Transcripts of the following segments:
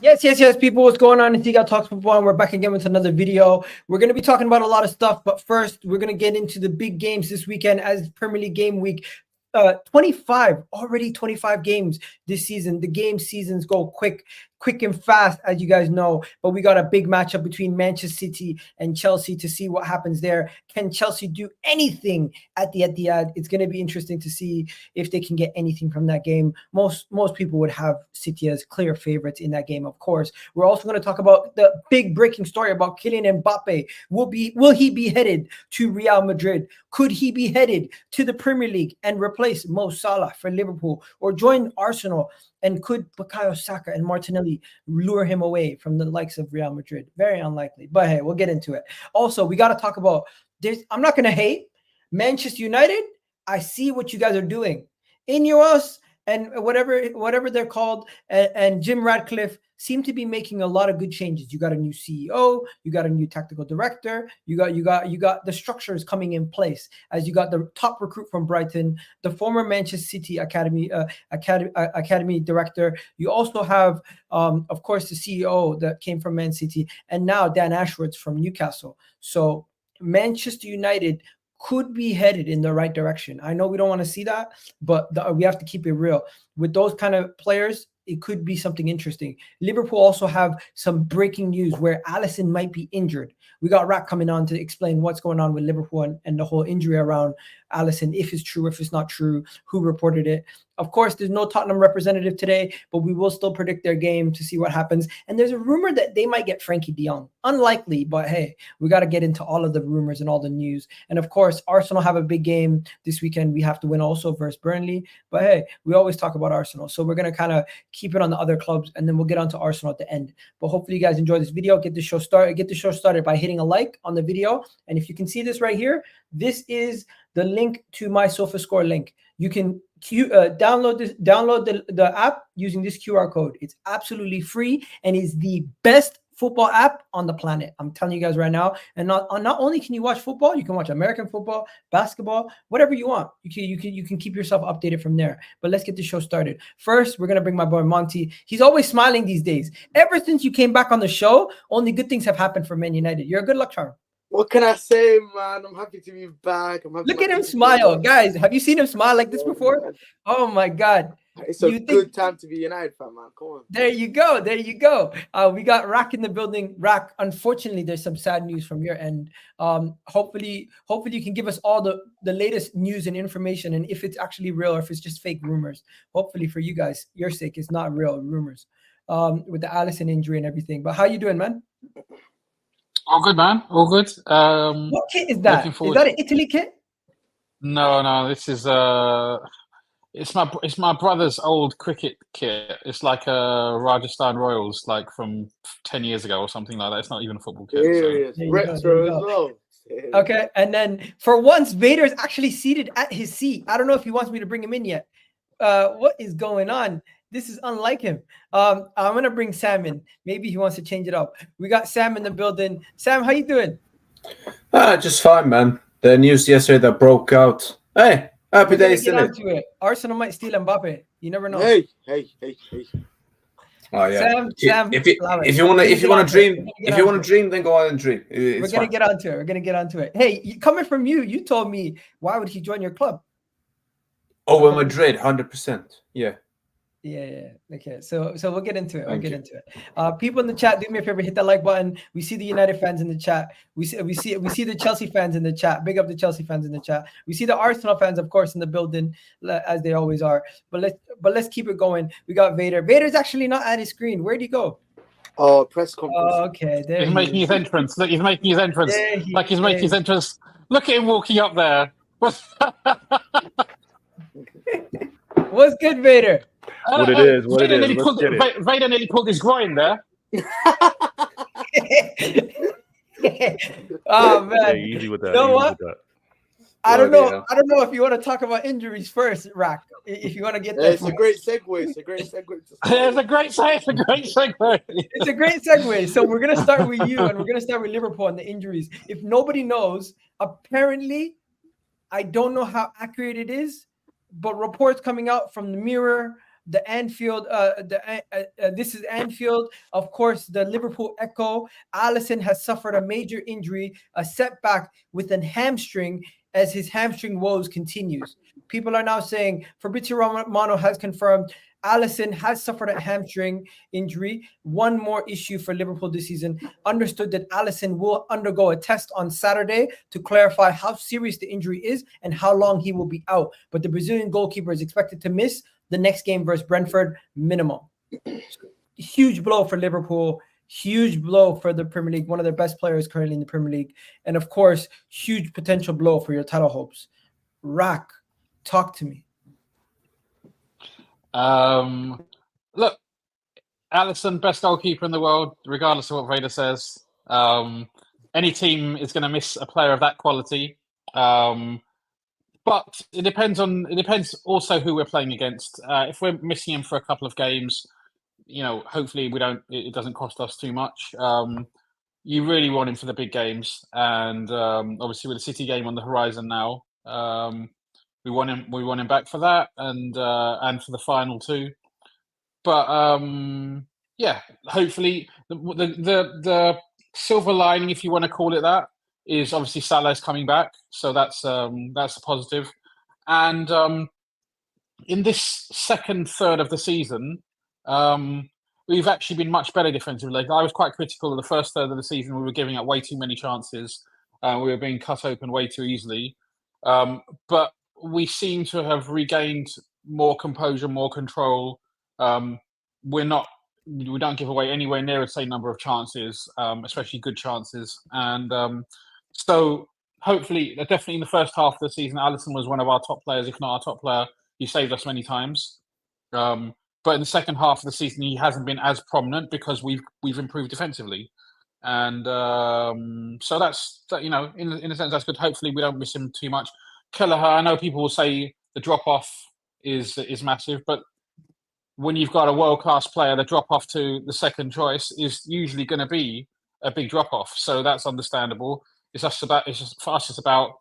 Yes, people. What's going on? It's Got Talks Football, and we're back again with another video. We're going to be talking about a lot of stuff, but first, we're going to get into the big games this weekend as Premier League game week. 25 games this season. The game seasons go quick and fast, as you guys know. But we got a big matchup between Manchester City and Chelsea to see what happens there. Can Chelsea do anything at the Etihad? It's going to be interesting to see if they can get anything from that game. Most people would have City as clear favorites in that game, of course. We're also going to talk about the big breaking story about Kylian Mbappé. Will he be headed to Real Madrid? Could he be headed to the Premier League and replace Mo Salah for Liverpool or join Arsenal? And could Bukayo Saka and Martinelli lure him away from the likes of Real Madrid? Very unlikely. But hey, we'll get into it. Also, we got to talk about this. I'm not going to hate Manchester United. I see what you guys are doing. Ineos and whatever they're called, and Jim Ratcliffe seem to be making a lot of good changes. You got a new CEO, you got a new tactical director, you got the structures coming in place, as you got the top recruit from Brighton, the former Manchester City academy director. You also have of course the CEO that came from Man City, and now Dan Ashworth from Newcastle. So Manchester United could be headed in the right direction. I know we don't want to see that, but we have to keep it real. With those kind of players, it could be something interesting. Liverpool also have some breaking news where Alisson might be injured. We got Rak coming on to explain what's going on with Liverpool and the whole injury around Alisson, if it's true, if it's not true, who reported it. Of course, there's no Tottenham representative today, but we will still predict their game to see what happens. And there's a rumor that they might get Frankie de Jong. Unlikely, but hey, we got to get into all of the rumors and all the news. And of course, Arsenal have a big game this weekend. We have to win also versus Burnley. But hey, we always talk about Arsenal. So we're going to kind of keep it on the other clubs, and then we'll get on to Arsenal at the end. But hopefully you guys enjoy this video. Get the show started by hitting a like on the video. And if you can see this right here, this is the link to my SofaScore link. You can download the app using this QR code. It's absolutely free and is the best football app on the planet. I'm telling you guys right now. And not only can you watch football, you can watch American football, basketball, whatever you want. You can keep yourself updated from there. But let's get the show started. First, we're gonna bring my boy Monty. He's always smiling these days. Ever since you came back on the show, only good things have happened for Man United. You're a good luck charm. What can I say, man? I'm happy to be back. Look at him smile. Guys, have you seen him smile like this before? Man. Oh, my God. It's a good time to be United fan, man. Come on. There you go. We got Rak in the building. Rak, unfortunately, there's some sad news from your end. Hopefully you can give us all the latest news and information, and if it's actually real or if it's just fake rumors. Hopefully for you guys, your sake, it's not real rumors with the Alisson injury and everything. But how you doing, man? All good, man. All good. What kit is that? Is that an Italy kit? No. This is it's my brother's old cricket kit. It's like a Rajasthan Royals, like from 10 years ago or something like that. It's not even a football kit. Retro as well. Okay, and then for once, Vader's actually seated at his seat. I don't know if he wants me to bring him in yet. What is going on? This is unlike him. I'm gonna bring Sam in. Maybe he wants to change it up. We got Sam in the building. Sam, how you doing? Just fine, man. The news yesterday that broke out. Hey, happy days in it. Arsenal might steal Mbappé. You never know. Hey. Oh yeah. Sam. If you want to dream, then go on and dream. We're gonna get onto it. Hey, coming from you told me, why would he join your club? Oh, Madrid, 100%. Yeah. Yeah. Okay. So we'll get into it. People in the chat, do me a favor, hit that like button. We see the United fans in the chat. We see the Chelsea fans in the chat. Big up the Chelsea fans in the chat. We see the Arsenal fans, of course, in the building, as they always are. But let's keep it going. We got Vader. Vader's actually not at his screen. Where'd he go? Oh, press conference. Oh, okay. There he's making his entrance. Look, he's making his entrance. He's making his entrance. Look at him walking up there. What's good, Vader? What it is. Vader nearly pulled his groin there. Oh man! Yeah, easy with that. You know what? I don't know if you want to talk about injuries first, Rak. If you want to get there, it's a great segue. It's a great segue. It's a great segue. It's a great segue. So we're gonna start with you, and we're gonna start with Liverpool and the injuries. If nobody knows, apparently, I don't know how accurate it is, but reports coming out from the Mirror, the Anfield. This is Anfield. Of course, the Liverpool echo. Alisson has suffered a major injury, a setback with a hamstring, as his hamstring woes continues. People are now saying Fabrizio Romano has confirmed Alisson has suffered a hamstring injury. One more issue for Liverpool this season. Understood that Alisson will undergo a test on Saturday to clarify how serious the injury is and how long he will be out. But the Brazilian goalkeeper is expected to miss the next game versus Brentford minimum. Huge blow for Liverpool. Huge blow for the Premier League. One of their best players currently in the Premier League. And of course, huge potential blow for your title hopes. Rack, talk to me. Look, Alisson, best goalkeeper in the world, regardless of what Vader says. Any team is going to miss a player of that quality. But it depends also who we're playing against. If we're missing him for a couple of games, hopefully it doesn't cost us too much. You really want him for the big games, and obviously with the City game on the horizon now, we want him back for that, and for the final too. But hopefully the silver lining, if you want to call it that, is obviously Salah's coming back, so that's a positive. And in this second third of the season, we've actually been much better defensively. I was quite critical of the first third of the season. We were giving up way too many chances. We were being cut open way too easily. But we seem to have regained more composure, more control. We don't give away anywhere near the same number of chances, especially good chances. And so hopefully, definitely in the first half of the season, Alisson was one of our top players, if not our top player. He saved us many times. But in the second half of the season, he hasn't been as prominent because we've improved defensively. And so that's, in a sense, that's good. Hopefully we don't miss him too much. Kelleher, I know people will say the drop-off is massive, but when you've got a world-class player, the drop-off to the second choice is usually going to be a big drop-off. So that's understandable. For us, it's about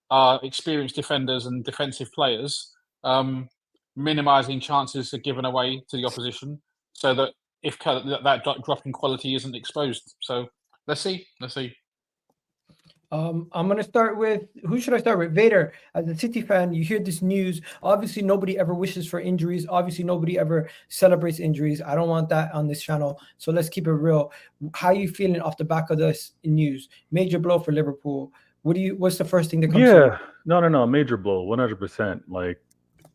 our experienced defenders and defensive players minimizing chances are given away to the opposition, so that if that drop in quality isn't exposed. So let's see. I'm going to start with, who should I start with? Vader, as a City fan, you hear this news. Obviously, nobody ever wishes for injuries. Obviously, nobody ever celebrates injuries. I don't want that on this channel. So let's keep it real. How are you feeling off the back of this news? Major blow for Liverpool. What's the first thing that comes to you? No. Major blow, 100%. Like,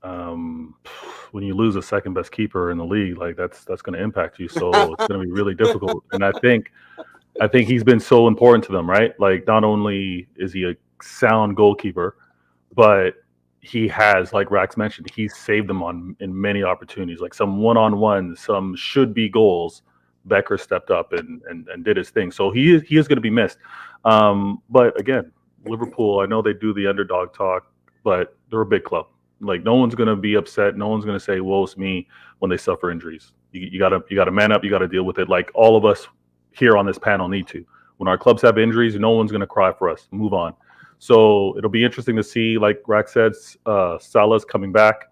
when you lose the second best keeper in the league, like that's going to impact you. So it's going to be really difficult. And I think he's been so important to them, right? Like, not only is he a sound goalkeeper, but he has, like Rax mentioned, he's saved them in many opportunities, like some one-on-ones, some should-be goals. Becker stepped up and did his thing. So he is going to be missed. But again, Liverpool, I know they do the underdog talk, but they're a big club. Like, no one's going to be upset. No one's going to say, woe is me, when they suffer injuries. You gotta man up. You got to deal with it. Like, all of us here on this panel need to. When our clubs have injuries, no one's going to cry for us. Move on. So it'll be interesting to see, like Rax said, Salah's coming back.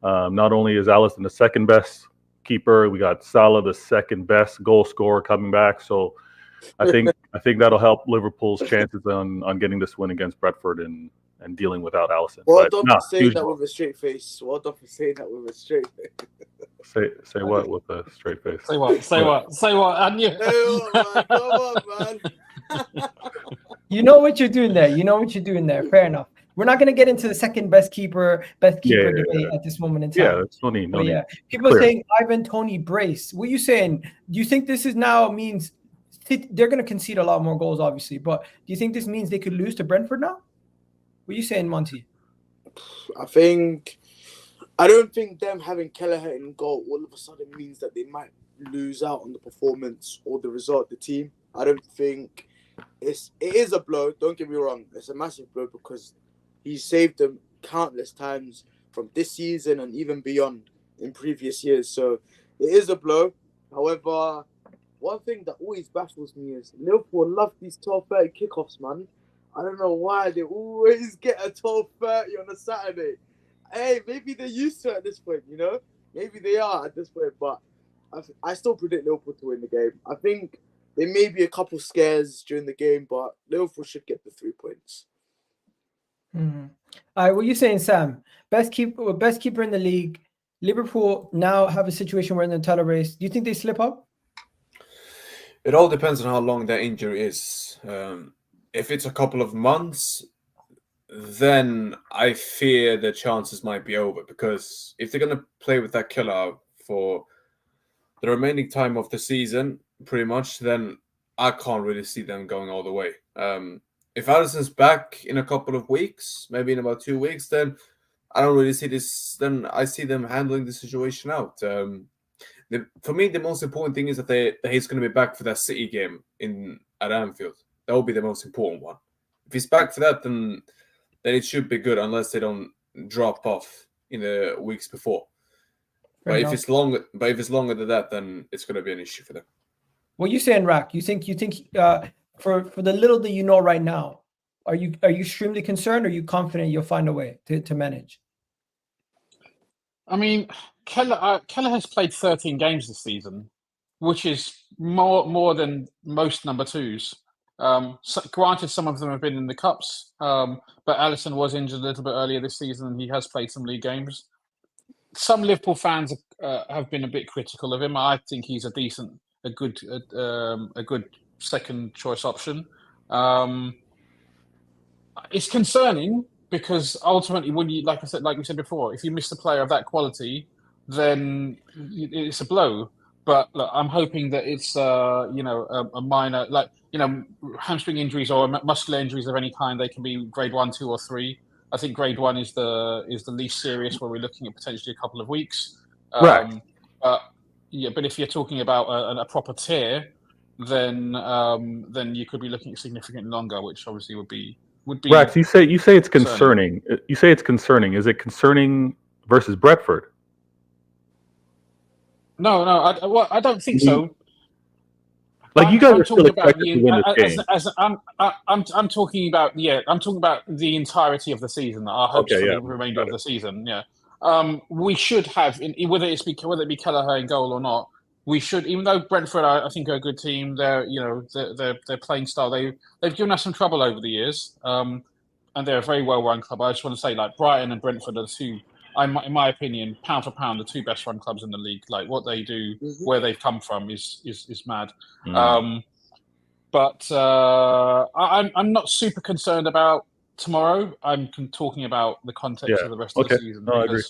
Not only is Alisson the second best keeper, we got Salah, the second best goal scorer, coming back. So I think that'll help Liverpool's chances on getting this win against Brentford and dealing without Alisson. Well done for saying that with a straight face. Well done for saying that with a straight face. Say what with a straight face? Say what? And you. Come on, man. You know what you're doing there. Fair enough. We're not going to get into the second best keeper debate at this moment in time. Yeah, that's no need. People are saying Ivan Toney brace. What are you saying? Do you think this is now means they're going to concede a lot more goals, obviously, but do you think this means they could lose to Brentford now? What are you saying, Monty? I don't think them having Kelleher in goal all of a sudden means that they might lose out on the performance or the result of the team. I don't think it is a blow. Don't get me wrong. It's a massive blow because he saved them countless times from this season and even beyond in previous years. So it is a blow. However, one thing that always baffles me is Liverpool love these 12:30 kickoffs, man. I don't know why they always get a 12:30 on a Saturday. Hey, maybe they're used to it at this point, Maybe they are at this point, but I still predict Liverpool to win the game. I think there may be a couple scares during the game, but Liverpool should get the 3 points. Mm-hmm. All right, what are you saying, Sam? Best keeper in the league. Liverpool now have a situation where in the title race. Do you think they slip up? It all depends on how long that injury is. If it's a couple of months, then I fear the chances might be over, because if they're going to play with that killer for the remaining time of the season, pretty much, then I can't really see them going all the way. If Alisson's back in a couple of weeks, maybe in about 2 weeks, then I don't really see this. Then I see them handling the situation out. For me, the most important thing is that he's going to be back for that City game at Anfield. That will be the most important one. If he's back for that, then it should be good, unless they don't drop off in the weeks before. But if it's longer than that, then it's going to be an issue for them. What are you saying, Rack? You think for the little that you know right now, are you extremely concerned, or are you confident you'll find a way to manage? I mean, Keller has played 13 games this season, which is more than most number twos. So, granted, some of them have been in the cups, but Alisson was injured a little bit earlier this season, and he has played some league games. Some Liverpool fans have been a bit critical of him. I think he's a good second choice option. It's concerning, because ultimately, when you, like we said before, if you miss a player of that quality, then it's a blow. But look, I'm hoping that it's a minor, hamstring injuries or muscular injuries of any kind. They can be grade 1, 2, or 3. I think grade 1 is the least serious, where we're looking at potentially a couple of weeks. Right. But if you're talking about a proper tear, then you could be looking at significantly longer, which obviously would be. Rex, you say it's concerning. You say it's concerning. Is it concerning versus Brentford? No, I don't think so. Like, you guys are still expected to win this game. I'm talking about the entirety of the season. Our hopes for the remainder of the season. Yeah, we should have, whether it be Kelleher in goal or not. We should, even though Brentford, I think, are a good team. Their playing style. They've given us some trouble over the years, and they're a very well run club. I just want to say, like, Brighton and Brentford are the two, in my opinion, pound for pound, the two best run clubs in the league. Like, what they do, where they've come from, is mad. But I'm not super concerned about tomorrow. I'm talking about the context of the rest of the season. No, I agree.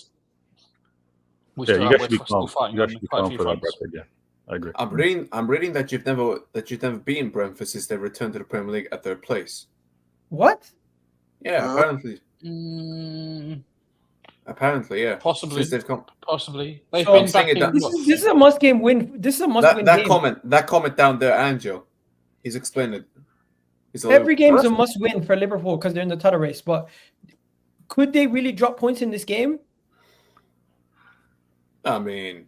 You guys should be calm. You guys should be calm for that, Brentford. Yeah, I agree. I'm reading that you've never beaten Brentford since they returned to the Premier League at their place. What? Yeah, apparently. Apparently, yeah. Possibly. Since they've come. Possibly. They've So been I'm back saying in, This is a must-game win. This is a must-win game. That comment down there, Angel, he's explained it. Every game is a must-win for Liverpool because they're in the title race. But could they really drop points in this game? I mean,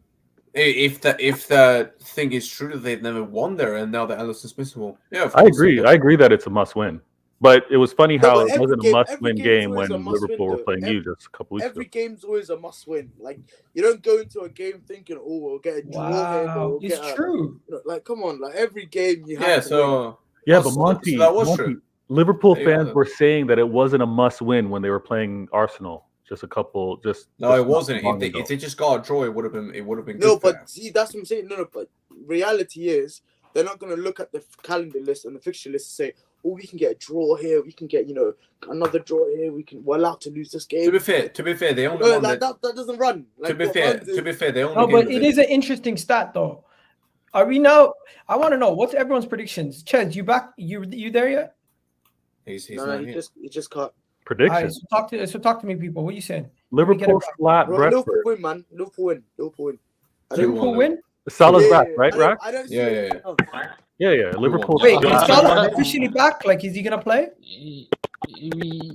if the thing is true that they've never won there, and now that Alisson's missing, well, yeah, of course. I agree that it's a must-win. But it was funny how it wasn't a must-win game when Liverpool were playing you just a couple weeks ago. Every game's always a must-win. Like, you don't go into a game thinking, "Oh, we'll get a draw here." Or It's true. Like, come on, like every game you have to win. Yeah, but Monty, Liverpool fans were saying that it wasn't a must-win when they were playing Arsenal. Just a couple, no, it wasn't. If they just got a draw, it would have been. No, but see, that's what I'm saying. No, but reality is they're not going to look at the calendar list and the fixture list and say, "Oh, we can get a draw here. We can get another draw here. We're allowed to lose this game." To be fair, they only won that doesn't run. Like, to be fair, they only. No, but it is an interesting stat though. Are we now? I want to know what's everyone's predictions. Chez, you back? You there yet? He's he just caught. Prediction. Right, so talk to me, people. What are you saying? Liverpool flat Brentford. Liverpool win, man. Liverpool win. Liverpool win. Salah's back, right, Rack? Yeah. Liverpool. Wait, is Salah officially back? Like, is he gonna play?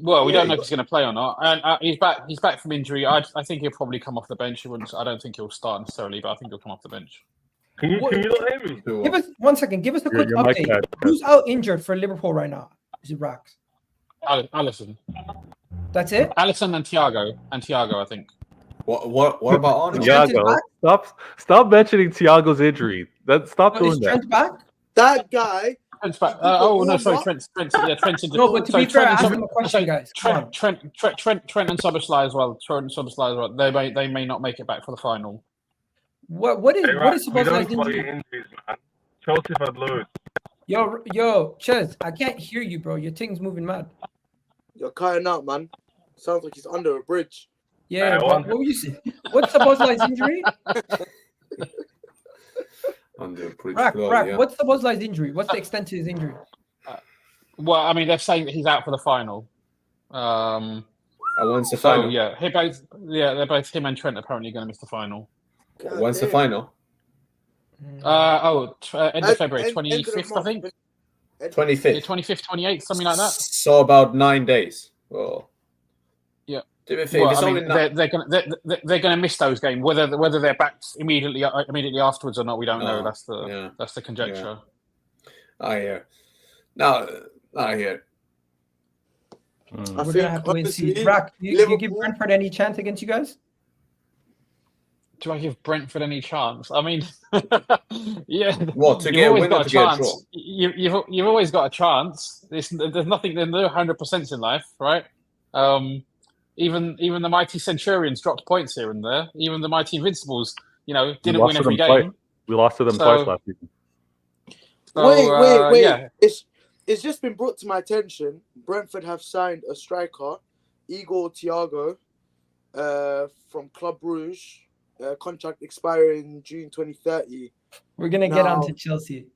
Well, we don't know if he's going to play or not. And he's back. He's back from injury. I think he'll probably come off the bench. I don't think he'll start necessarily, but I think he'll come off the bench. Can you let him? Give us 1 second. Give us a quick update. Who's out injured for Liverpool right now? Is it Rax? Alisson. That's it? Alisson and Thiago, I think. What about Arnold? Trent is Thiago, back? stop mentioning Thiago's injury. Stop Is doing that. Trent back? That guy. Trent's back. He did the Oh no, sorry, warm-up. Trent's injured. No, but to So be fair, Trent ask and him a question, guys. Come on. Trent and Szoboszlai as well. Trent and Szoboszlai as well. They may not make it back for the final. What is Hey, right, is we don't Szoboszlai's play injury? injuries, man. Chelsea have had loads. Yo, Ches, I can't hear you, bro. Your thing's moving mad. You're cutting out, man. Sounds like he's under a bridge. Yeah, what? what were you saying? What's Szoboszlai's injury? Under bridge Rack, floor, Rack, yeah. what's Szoboszlai's injury? What's the extent to his injury? Well, I mean, they're saying that he's out for the final. And when's the So final? yeah, they're both him and Trent apparently going to miss the final. God When's the damn. final? End of February, End of the 25th, I month. think. 25th. 25th, 28th, something like that. So about 9 days. Well, Yeah. to be fair, Well, if it's I only mean, nine- they're going to miss those games. Whether they're back immediately afterwards or not, we don't know. Oh, That's the conjecture. I hear. Now, I hear. I We're think, gonna have to wait and see. honestly, Rack, you give Liverpool- Brentford any chance against you guys? Do I give Brentford any chance? I mean, yeah. What, to you've get a always win or got to a get a chance. You've always got a chance. There's nothing. There's no 100% in life, right? Even the mighty Centurions dropped points here and there. Even the mighty Invincibles, didn't lost win to every them twice. game. We lost to them So- twice last season. So, Wait. Yeah. It's just been brought to my attention. Brentford have signed a striker, Igor Thiago, from Club Brugge. Contract expiring June 2030. We're gonna get on No. to Chelsea.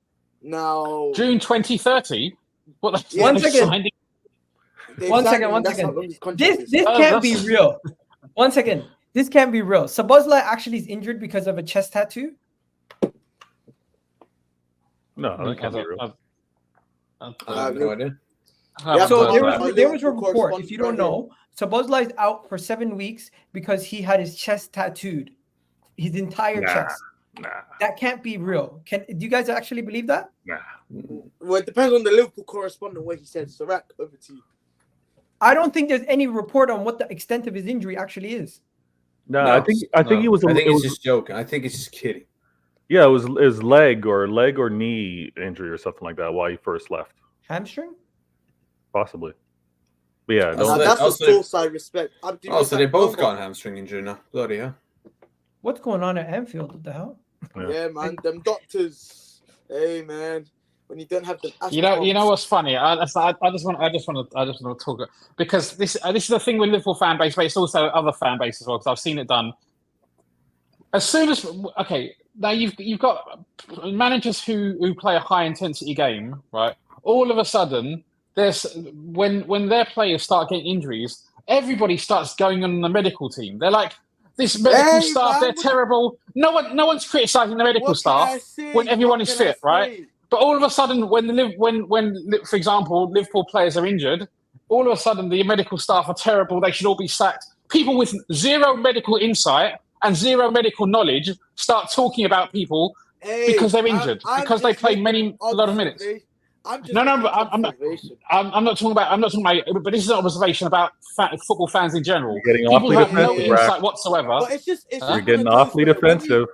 Now, June 2030. What? That's Yeah, One they've second. signed it. One second. That's how long his contract This is. Oh, can't be that's- real. One second. This can't be real. Szoboszlai actually is injured because of a chest tattoo. No, that can't be real. I have no idea. Yeah, So but there our was a Liverpool report, if you don't correspondent know, Szoboszlai is out for 7 weeks because he had his chest tattooed, his entire Nah. chest. Nah. That can't be real. Do you guys actually believe that? Well, it depends on the Liverpool correspondent what he said. So, Rack, over to you. I don't think there's any report on what the extent of his injury actually is. No, No, I think he was. I think it he's was just joking. I think he's just kidding. yeah, it was his leg or knee injury or something like that while he first left, Hamstring? possibly. But yeah, Also, Now, that's also- a source I respect. Oh, so they both got a hamstring injury now. Bloody hell. What's going on at Anfield? What the hell? Yeah, man. Them doctors. Hey, man. When you don't have the You know what's funny? I just want to talk because this is the thing with Liverpool fan base, but it's also other fan base as well because I've seen it done. As soon as now you've got managers who play a high intensity game, right? All of a sudden, there's when their players start getting injuries, everybody starts going on the medical team. They're like, this medical staff, man, they're terrible. No one's criticizing the medical staff when everyone is fit, right? But all of a sudden, when for example, Liverpool players are injured, all of a sudden the medical staff are terrible. They should all be sacked. People with zero medical insight and zero medical knowledge start talking about people because they're injured, because they play a lot of minutes. No, but I'm not talking about. But this is an observation about football fans in general. You're getting People awfully have no defensive, Rack. insight whatsoever. But it's just Huh? You're getting awfully defensive.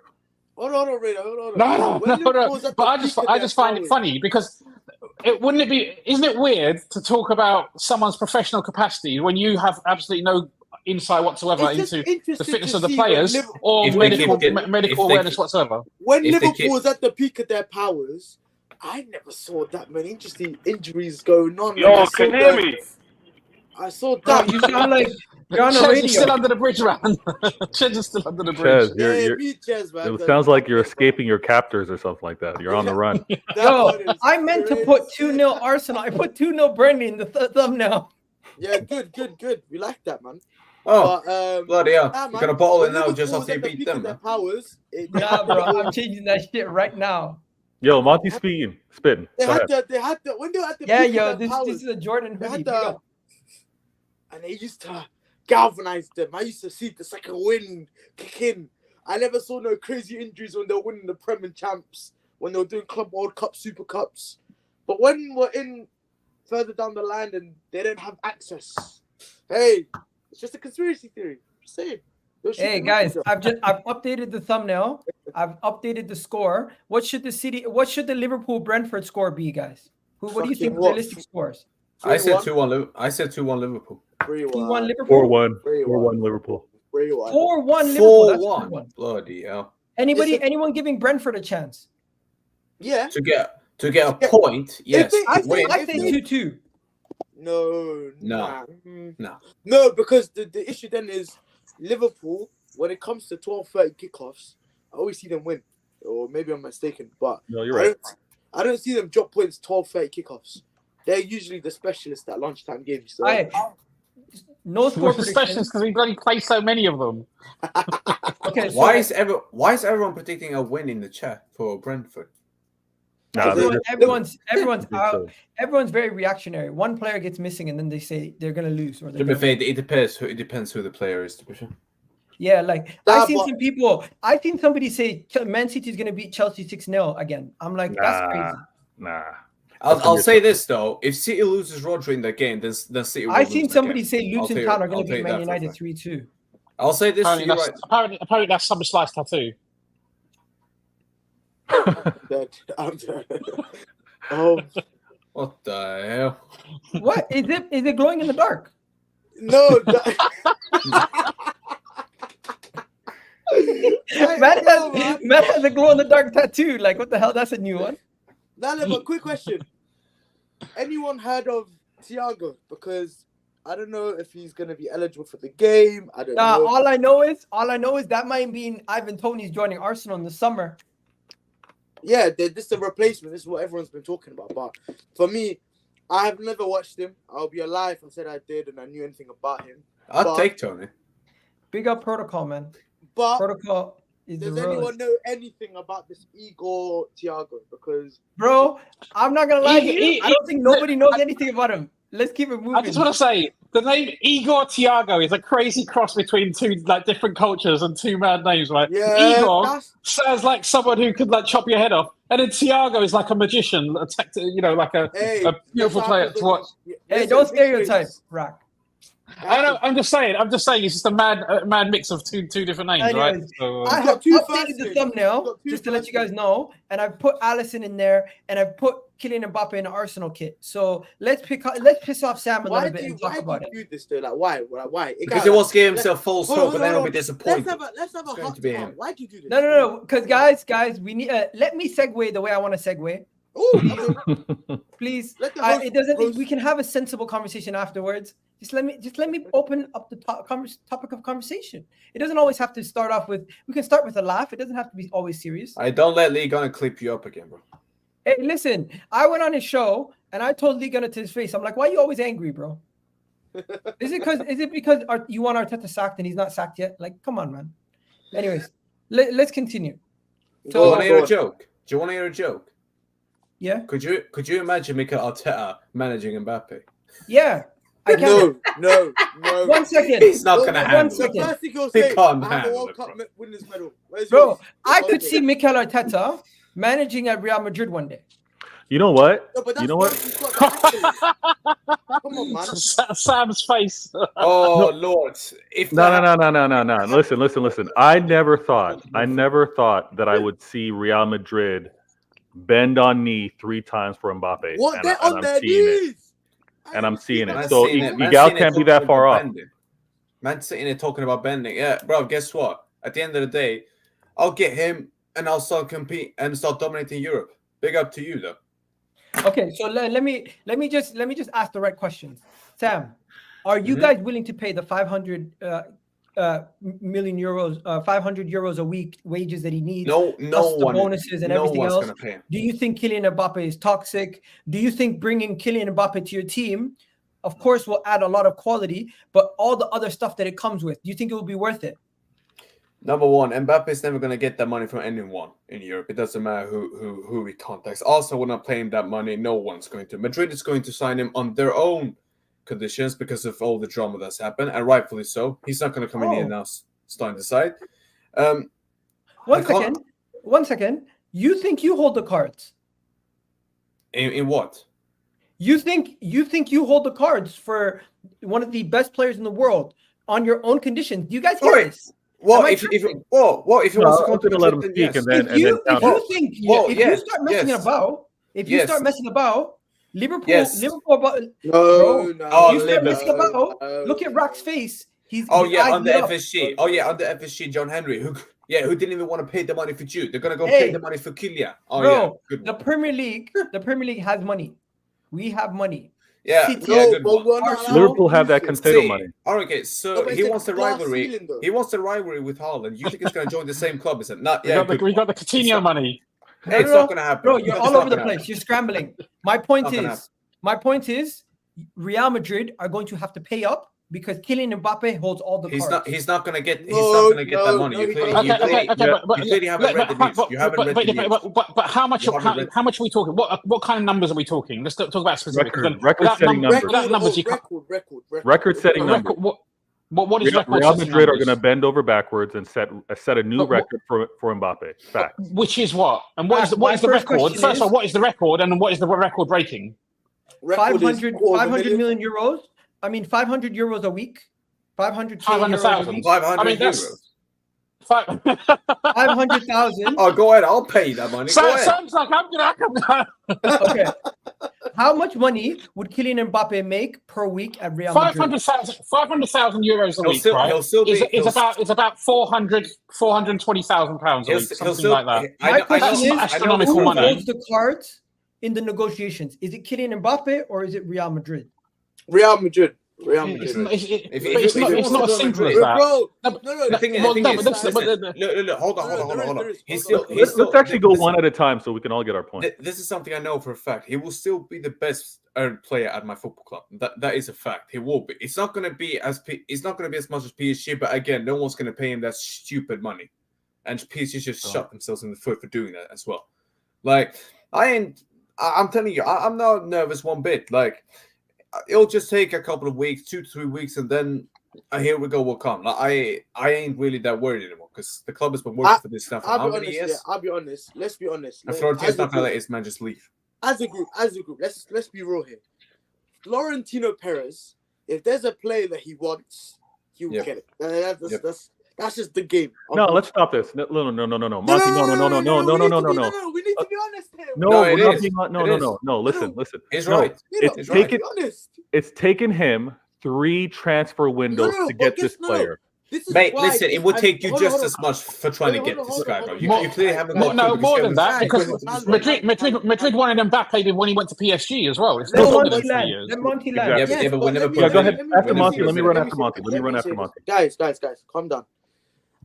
Hold on, Rita, hold on. No. When Liverpool's at the But peak of I their just find it powers- funny because isn't it weird to talk about someone's professional capacity when you have absolutely no insight whatsoever It's just into the interesting fitness to of the see when players Liverpool- or If they medical keep get- medical if they awareness keep- whatsoever. When If they Liverpool keep- was at the peak of their powers, I never saw that many interesting injuries going on. Yo, I saw can you hear the- me? I saw Bro, that. you sound like you're on the Ches is radio. still under the bridge, man. Ches is still under the bridge. Ches, you're me, Ches, man. it sounds like you're escaping your captors or something like that. You're on the run. Yo, I meant to put 2-0 Arsenal. I put 2-0 Burnley in the thumbnail. Yeah, good. We like that, man. Oh, But, bloody hell. nah, You're man, going to bottle when it now Liverpool just was after you at the beat peak them, of their man. powers, they Nah, bro, had I'm changing that shit right now. Yo, Monty spitting. Go ahead. they had the when they were at the Yeah, peak yo, of their this powers, is a Jordan they hoodie. had Big up. and they used to galvanize them. I used to see the second wind kick in. I never saw no crazy injuries when they were winning the Premier Champs, when they were doing Club World Cup, Super Cups. But when we're in further down the line and they don't have access, hey, it's just a conspiracy theory. Just saying. Hey guys, I've updated the thumbnail. I've updated the score. What should the Liverpool Brentford score be, guys? What do you think realistic scores? I said 2-1. I said 2-1 Liverpool. 2-1 Liverpool. 4-1. 4-1 Liverpool. 4-1 Liverpool. That's a good one. Bloody hell. Anyone giving Brentford a chance? Yeah. To get a point, yes. I say 2-2. No. Because the issue then is Liverpool, when it comes to 12:30 kickoffs, I always see them win. Or maybe I'm mistaken, but No, you're right. I don't see them drop points 12:30 kickoffs. They're usually the specialists at lunchtime games. So. No score predictions specialists because we bloody play so many of them. Okay, so why is everyone predicting a win in the chat for Brentford? Everyone's out. Everyone's very reactionary. One player gets missing, and then they say they're gonna lose. Or To be fair, it depends who the player is. To be fair. Yeah, like I've seen some people. I've seen somebody say Man City is gonna beat Chelsea 6-0 again. I'm like, that's crazy. Nah. I'll say this though: if City loses Rodri in that game, then City. I've seen somebody say Luton Town are gonna beat Man United 3-2. I'll say this: apparently that's some slice tattoo. I'm dead. What the hell? What is it? Is it glowing in the dark? No. Matt has a glow in the dark tattoo. Like, what the hell? That's a new one. Now, but quick question: anyone heard of Thiago? Because I don't know if he's gonna be eligible for the game. I don't know. All I know is that might mean Ivan Toney's joining Arsenal in the summer. Yeah, this is a replacement. This is what everyone's been talking about. But for me, I have never watched him. I'll be alive and said I did and I knew anything about him. I'll take Tony. Big up Protocol, man. But Protocol is does the anyone know anything about this Igor Thiago? Because bro, I'm not gonna lie to you. I don't think nobody knows anything about him. Let's keep it moving. I just want to say the name Igor Thiago is a crazy cross between two different cultures and two mad names, right? Yeah, Igor sounds like someone who could chop your head off, and then Thiago is like a magician, like a beautiful player to watch. Hey, don't stereotype, Rock. I know. I'm just saying. It's just a mad mix of two different names, Anyways, right? So, I have updated the thumbnail just to let you guys know, and I've put Alisson in there, and I've put Kylian Mbappé in the Arsenal kit. So let's piss off Sam a little bit and talk about it. Why do you do this though? Why? Because he wants to give himself false hope, but then he'll be disappointed. Let's have a hot talk. Why do you do this? No. Because guys, we need. Let me segue the way I want to segue. Please. It doesn't. We can have a sensible conversation afterwards. Just let me open up the topic of conversation. It doesn't always have to start off with. We can start with a laugh. It doesn't have to be always serious. I don't let Lee Gunner clip you up again, bro. Hey, listen. I went on his show and I told Lee Gunner to his face. I'm like, why are you always angry, bro? Is it because you want Arteta sacked and he's not sacked yet? Like, come on, man. Anyways, let's continue. So, do you want to hear a joke? Do you want to hear a joke? Yeah. Could you imagine Mikel Arteta managing Mbappe? Yeah. I can. No. 1 second. He's not going to handle it. The first thing you'll He say, can't I have a handle World it, Cup winners medal. Bro, I could see Mikel Arteta managing at Real Madrid one day. You know what? No, you know what? Come on, man. Sam's face. Oh, Lord. No. Listen. I never thought that I would see Real Madrid bend on knee 3 times for Mbappe. What? They're on their knees. And I'm seeing it. Man So Miguel can't be that far off. Man sitting there talking about bending. Yeah, bro, guess what? At the end of the day, I'll get him and I'll start compete and start dominating Europe. Big up to you, though. Okay, so let me just ask the right questions. Sam, are you guys willing to pay the 500 million euros, 500 euros a week wages that he needs? No one. Bonuses and everything else. Do you think Kylian Mbappé is toxic? Do you think bringing Kylian Mbappé to your team, of course, will add a lot of quality, but all the other stuff that it comes with, do you think it will be worth it? Number one, Mbappé is never going to get that money from anyone in Europe. It doesn't matter who he contacts. Also, we're not paying that money. No one's going to. Madrid is going to sign him on their own conditions because of all the drama that's happened, and rightfully so. He's not going to come in here and now start decide. One second. You think you hold the cards? In what? You think you hold the cards for one of the best players in the world on your own conditions? Do you guys hear this? Well, Am I if tripping? if he No, wants to I'm come to gonna let him Madrid, speak, then and then If you counter. think Well, if yeah, you start messing yes. about, if you Yes. start messing about, Liverpool, Yes. Liverpool, bro, No. Oh, you start messing Liverpool. about. Look at Rack's face. He's Oh his yeah, eyes under lit up. FSG. Oh yeah, under FSG, John Henry, who didn't even want to pay the money for Jude. They're gonna go Hey, pay the money for Kylian. Oh Bro, yeah, good the one. Premier League has money. We have money. Yeah, City, yeah, good but one. we're not Arsenal, Liverpool have that consistent. Cancelo See, money. okay, so No, but he it's a wants the glass rivalry. ceiling, though. He wants the rivalry with Haaland. You think he's gonna join the same club? Is it not? We Yeah, got the good we one. got the It's Coutinho not- money. Hey, it's not gonna happen. Bro, you're It's all not over the gonna place. happen. You're scrambling. My point Not gonna is, Real Madrid are going to have to pay up because Kylian Mbappe holds all the cards. He's not gonna get. He's No, not gonna get that no, money. no, You he clearly, doesn't. you Okay, clearly, but you clearly haven't read the news. You haven't read the news. But how much? You haven't read- How much are we talking? What kind of numbers are we talking? Let's talk about specifics. Record-setting numbers. Without numbers, you can't. Record-setting numbers. What is record? Real Madrid are going to bend over backwards and set a new But record for Mbappe. Fact. Which is what? And what is the My record? first question First is- of all, what is the record, and what is the record breaking? 500 million euros. I mean, 500 euros a week. 500 500,000. 500 I mean, euros. 500,000. Oh, go ahead. I'll pay that money. Go ahead. Sounds like I'm gonna. Okay. How much money would Kylian Mbappe make per week at Real Madrid? 500,000 euros a week, right? He'll still be. It's about 420,000 pounds a He'll week, still- something like that. My question is, astronomical who money. holds the cards in the negotiations? Is it Kylian Mbappe or is it Real Madrid? Real Madrid. It's not as simple as that. Bro, The thing is, Well, the thing no, is, but this- listen, but- look, hold on. there is. He's Hold still, on. Let's actually go one at a time so we can all get our point. This is something I know for a fact. He will still be the best earned player at my football club. That is a fact. He will be. It's not going to be as much as PSG, but again, no one's going to pay him that stupid money, and PSG just shot themselves in the foot for doing that as well. Like I'm telling you, I'm not nervous one bit. Like it'll just take a couple of weeks, 2 to 3 weeks, and then here we go. Will come. Like I ain't really that worried anymore because the club has been working for this stuff for how many years? I'll be honest. Let's be honest. And Florentino's not going to let his man just leave. As a group, let's be real here. Florentino Perez, if there's a player that he wants, he'll get it. That's just the game. No, let's stop this. No. Monty, no. We need to be honest here. No. Listen. He's No, right. It's taken. It's taken him 3 transfer windows to get this player. This is Mate, why listen, it would take you hold just on. as much for trying to get this guy, bro. You clearly haven't More than that, because Madrid- Madrid wanted Mbappe when he went to PSG as well. It's Let not longer Monty than 3 land. years. Let Monty land. Exactly. Yeah, but we never Yeah, go ahead. After me Monty, see let me this. run after Monty. Guys, calm down.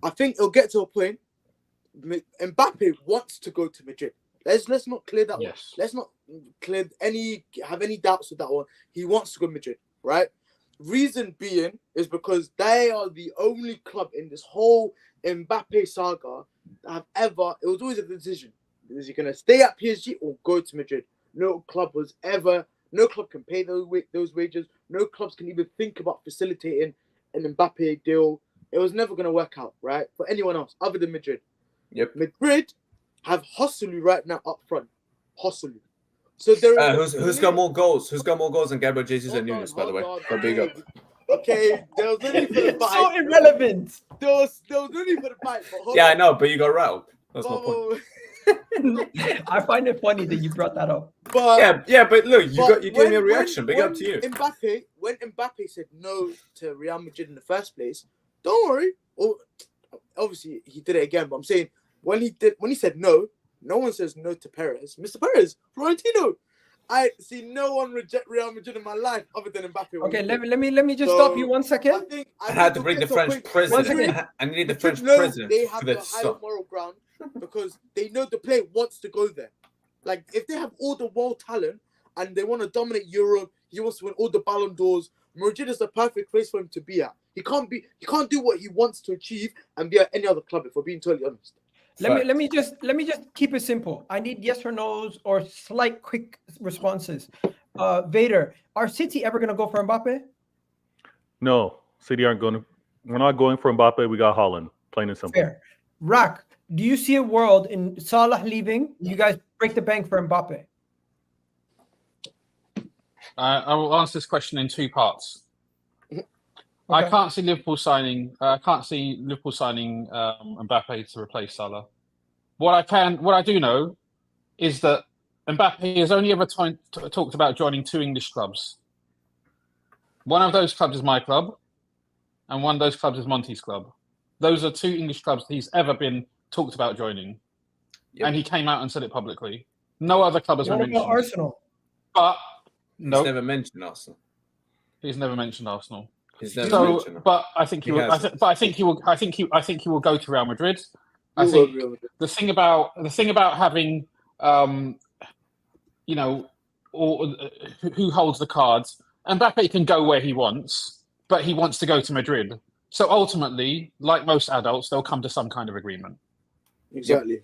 I think it'll get to a point. Mbappe wants to go to Madrid. Let's not clear that one. Yes. Let's not have any doubts with that one. He wants to go to Madrid, right? Reason being is because they are the only club in this whole Mbappe saga that have ever. It was always a decision: is he going to stay at PSG or go to Madrid? No club can pay those wages. No clubs can even think about facilitating an Mbappe deal. It was never going to work out, right? For anyone else other than Madrid. Yep. Madrid have Hosselu right now up front. Hosselu. So there is who's got more goals? Who's got more goals than Gabriel Jesus and Nunes, by the way? So big up. Okay, there was no need for the It's so fight. irrelevant. There was no need for the fight. But hold Yeah, I on. know, but you got rattled. That's my point. I find it funny that you brought that up. But Yeah, but look, you gave me a when- reaction. Big when up to you. When Mbappe said no to Real Madrid in the first place, don't worry. Or obviously he did it again, but I'm saying when he said no one says no to Perez. Mr. Perez, Florentino. I see no one reject Real Madrid in my life other than Mbappe. Okay, let me just stop you 1 second. I had to bring the French president. I need the French president They for have the this higher stuff. moral ground because they know the player wants to go there. Like if they have all the world talent and they want to dominate Europe, he wants to win all the Ballon d'Ors. Madrid is the perfect place for him to be at. He can't do what he wants to achieve and be at any other club. If we're being totally honest. Let me just keep it simple. I need yes or no's or slight quick responses. Vader, are City ever gonna go for Mbappe? No, City aren't going to. We're not going for Mbappe. We got Haaland. Plain and simple. Fair. Rack, do you see a world in Salah leaving? You guys break the bank for Mbappe. I will answer this question in 2 parts. I Okay. can't see Liverpool signing. Mbappe to replace Salah. What I do know is that Mbappe has only ever talked about joining 2 English clubs. One of those clubs is my club, and one of those clubs is Monty's club. Those are 2 English clubs he's ever been talked about joining, and he came out and said it publicly. No other club has been What mentioned. about Arsenal? But He's no, never mentioned Arsenal. he's never mentioned Arsenal. He's never So, mentioned them. but I think he will. I think he will. I think he will go to Real Madrid. I You will think be able to- the thing about having, you know, or who holds the cards. Mbappe can go where he wants, but he wants to go to Madrid. So ultimately, like most adults, they'll come to some kind of agreement. Exactly.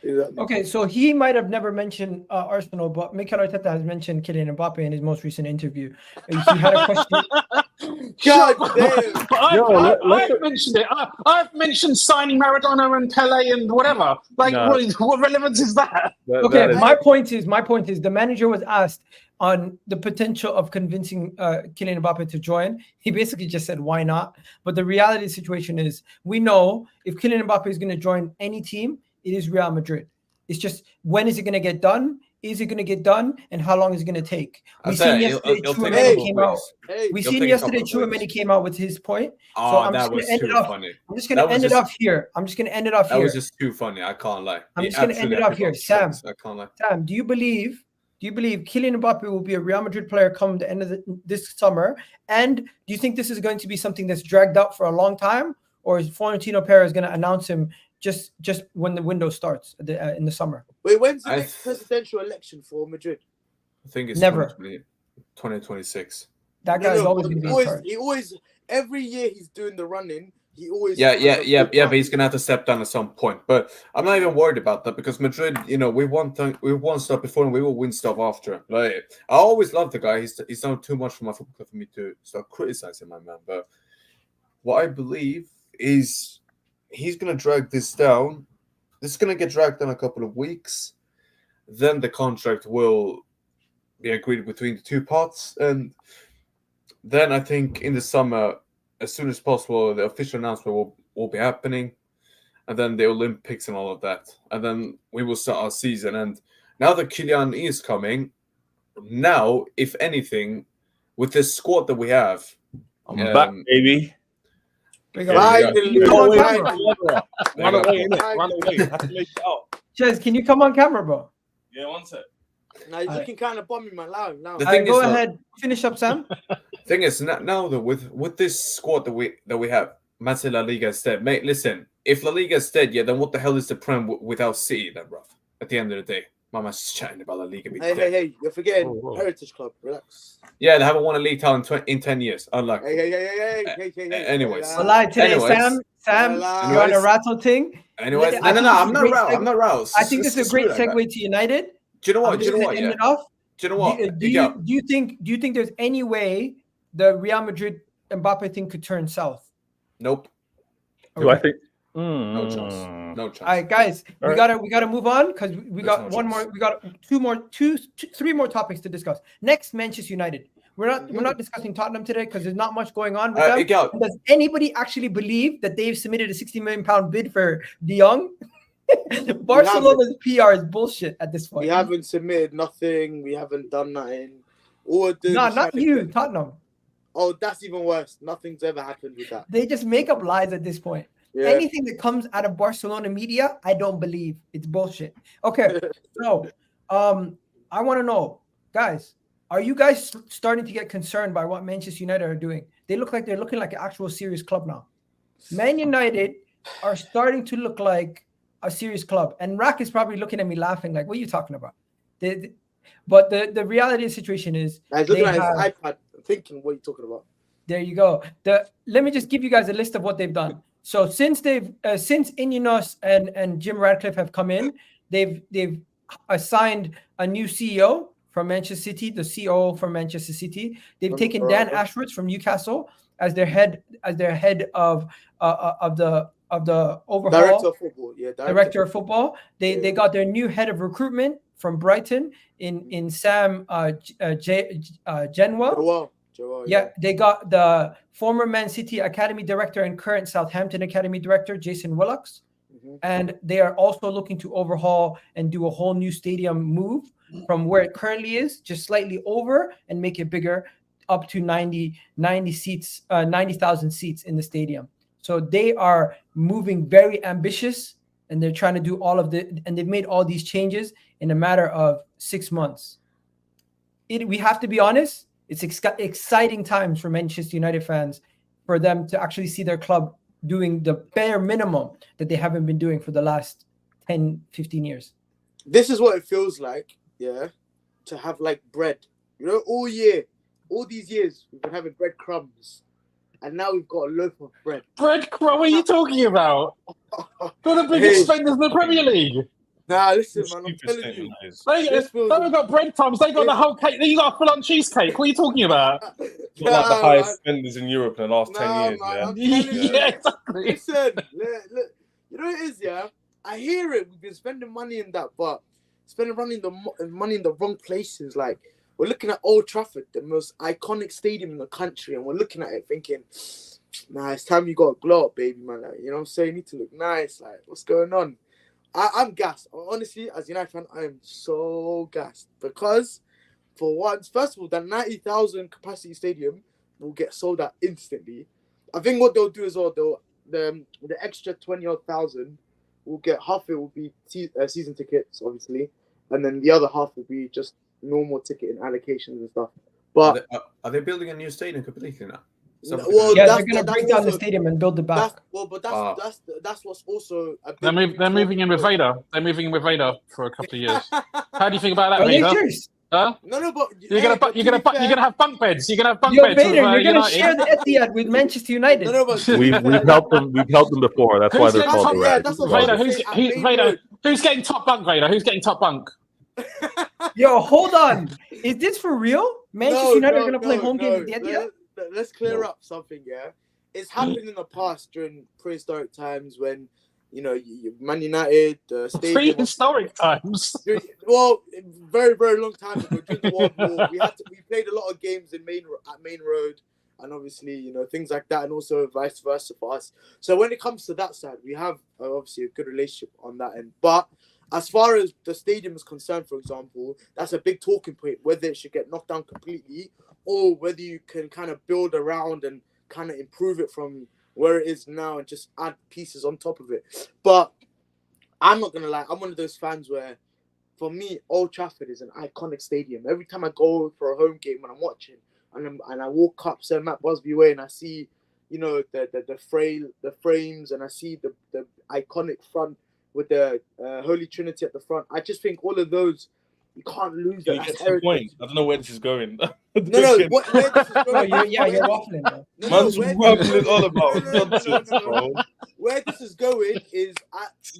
Exactly. Okay, so he might have never mentioned Arsenal, but Mikel Arteta has mentioned Kylian Mbappe in his most recent interview. He had a question. God But damn. I've mentioned it. I've mentioned signing Maradona and Pele and whatever. Like, No. what relevance is that? Okay, That is- my point is the manager was asked on the potential of convincing Kylian Mbappe to join. He basically just said, why not? But the reality of the situation is we know if Kylian Mbappe is going to join any team, it is Real Madrid. It's just, when is it going to get done? Is it going to get done? And how long is it going to take? We seen yesterday Chouameni came out. Hey, We It'll seen take a yesterday couple of weeks. Chouameni came out with his point. Oh, I'm that just was gonna end too it off. funny. I'm just going to That was end it just- off here. I'm just going to end it off That here. was just too funny. I can't lie. I'm He just gonna end absolutely it off had here. both Sam. sides. I can't lie. Sam, do you believe Kylian Mbappe will be a Real Madrid player come the end of this summer? And do you think this is going to be something that's dragged out for a long time, or is Florentino Perez going to announce him just when the window starts in the summer? Wait, when's the I next presidential election for Madrid? I think it's Never. 2026. That guy's always going to be in charge. He always, every year he's doing the running. He always Yeah, has yeah, a yeah, big yeah. run. But he's gonna have to step down at some point. But I'm not even worried about that because Madrid, you know, we won stuff before and we will win stuff after. Like, I always love the guy. He's done too much for my football club for me to start criticizing my man. But what I believe is he's gonna drag this down. This is gonna get dragged down a couple of weeks. Then the contract will be agreed between the two parts, and then I think in the summer, as soon as possible, the official announcement will be happening, and then the Olympics and all of that, and then we will start our season. And now that Kylian is coming, now if anything, with this squad that we have, I'm back, baby. Finally, Come on, finally. camera. Run away, innit? Run away. Have to make it out. Chaz, can you come on camera, bro? Yeah, one sec. Now you're looking kind of bummy, man. Now. The All thing right, go is, though- ahead. Finish up, Sam. thing is now though with this squad that we have, Man City La Liga is dead. Mate, listen, if La Liga is dead, yeah, then what the hell is the Prem without City then, bro? At the end of the day, my man's just chatting about La Liga being dead. Hey, you're forgetting Whoa. Heritage Club. Relax. Yeah, they haven't won a league title in 10 years. Unlucky. Hey. Anyways. Relax. Well, like today, Anyways. Sam, Anyways. you're on a rattle thing. Anyways, I think no, this I'm is not great roused. segue. I'm not roused. I think this is a great Screw that guy. segue to United. Do you know what? I'm Do just you know gonna what? end Yeah. it off. Do you know what? Do you think there's any way the Real Madrid Mbappe thing could turn south? Nope. Do I think? No chance. No chance. All right, guys, All we gotta move on because we got There's no one chance. more. We got three more topics to discuss. Next, Manchester United. We're not discussing Tottenham today because there's not much going on with them. Miguel, Does anybody actually believe that they've submitted a 60 million pound bid for De Jong? Barcelona's PR is bullshit at this point. We haven't submitted nothing. We haven't done nothing. All we're doing No, is not trying to you, get- Tottenham. Oh, that's even worse. Nothing's ever happened with that. They just make up lies at this point. Yeah. Anything that comes out of Barcelona media, I don't believe. It's bullshit. Okay, so I want to know, guys, are you guys starting to get concerned by what Manchester United are doing? They look like they're looking like an actual serious club now. Man United are starting to look like a serious club, and Rack is probably looking at me laughing, like, "What are you talking about?" But the reality of the situation is, I was looking they at his have- iPad, thinking, "What are you talking about?" there you go. Let me just give you guys a list of what they've done. So since Ineos and Jim Ratcliffe have come in, they've assigned a new CEO from Manchester City, the COO from Manchester City. They've taken Dan Ashworth from Newcastle as their head of the overhaul. Director of football, yeah. Director of football. They got their new head of recruitment from Brighton in Sam Genwa. Joel, Yeah, they got the former Man City Academy Director and current Southampton Academy Director, Jason Willox. And they are also looking to overhaul and do a whole new stadium move from where it currently is, just slightly over, and make it bigger, up to 90 seats, 90,000 seats in the stadium. So they are moving very ambitious, and they're trying to do all of and they've made all these changes in a matter of 6 months. We have to be honest, it's exciting times for Manchester United fans, for them to actually see their club doing the bare minimum that they haven't been doing for the last 10, 15 years. This is what it feels like, to have like bread. You know, all year, all these years, we've been having breadcrumbs. And now we've got a loaf of bread. Breadcrumb? What are you talking about? They're the biggest spenders in the Premier League. Nah, listen, man, I'm telling you. They haven't got breadcrumbs. They got the whole cake. They got a full-on cheesecake. What are you talking about? Like the highest spenders in Europe in the last 10 years. Man, Yeah, I'm telling you. Yeah, exactly. Listen, look, you know what it is, yeah? I hear it. We've been spending money in that, but spending money in the wrong places. Like, we're looking at Old Trafford, the most iconic stadium in the country, and we're looking at it thinking, nah, it's time you got to glow up, baby, man. Like, you know what I'm saying? You need to look nice. Like, what's going on? I'm gassed. Honestly, as a United fan, I am so gassed. Because, for once, first of all, that 90,000 capacity stadium will get sold out instantly. I think what they'll do as well, the extra 20-odd thousand will get, half it will be season tickets, obviously. And then the other half will be just normal ticket and allocations and stuff. But are they building a new stadium completely now? Well, yeah, they're going to break down the stadium and build it back. That's what's also a big They're moving in with Vader. They're moving in with Vader for a couple of years. How do you think about that, Are they Vader? serious? Huh? No, but You're gonna have bunk beds. You're gonna have bunk Yo, beds. Vader, with, you're going to United. share the Etihad with Manchester United. No, but We've helped them. We've helped them before. That's why they're called the yeah, Reds. that's what Vader, I'm who's getting top bunk, Vader? Who's getting top bunk? Yo, hold on. Is this for real? Manchester United are going to play home games at the Etihad? Let's clear up something, yeah? It's happened in the past during prehistoric times when, you know, Man United, stadium... Prehistoric times? Well, very, very long time ago, during the World War, we played a lot of games at Main Road, and obviously, you know, things like that, and also vice versa for us. So when it comes to that side, we have, obviously, a good relationship on that end. But as far as the stadium is concerned, for example, that's a big talking point, whether it should get knocked down completely or whether you can kind of build around and kind of improve it from where it is now and just add pieces on top of it. But I'm not going to lie, I'm one of those fans where, for me, Old Trafford is an iconic stadium. Every time I go for a home game when I'm watching and I walk up Sir Matt Busby Way and I see, you know, the frames and I see the iconic front with the Holy Trinity at the front. I just think all of those, you can't lose that. That's the point. I don't know where this is going. Where this is going? You're waffling, bro. Man's rambling all about nonsense, bro. Where this is going is,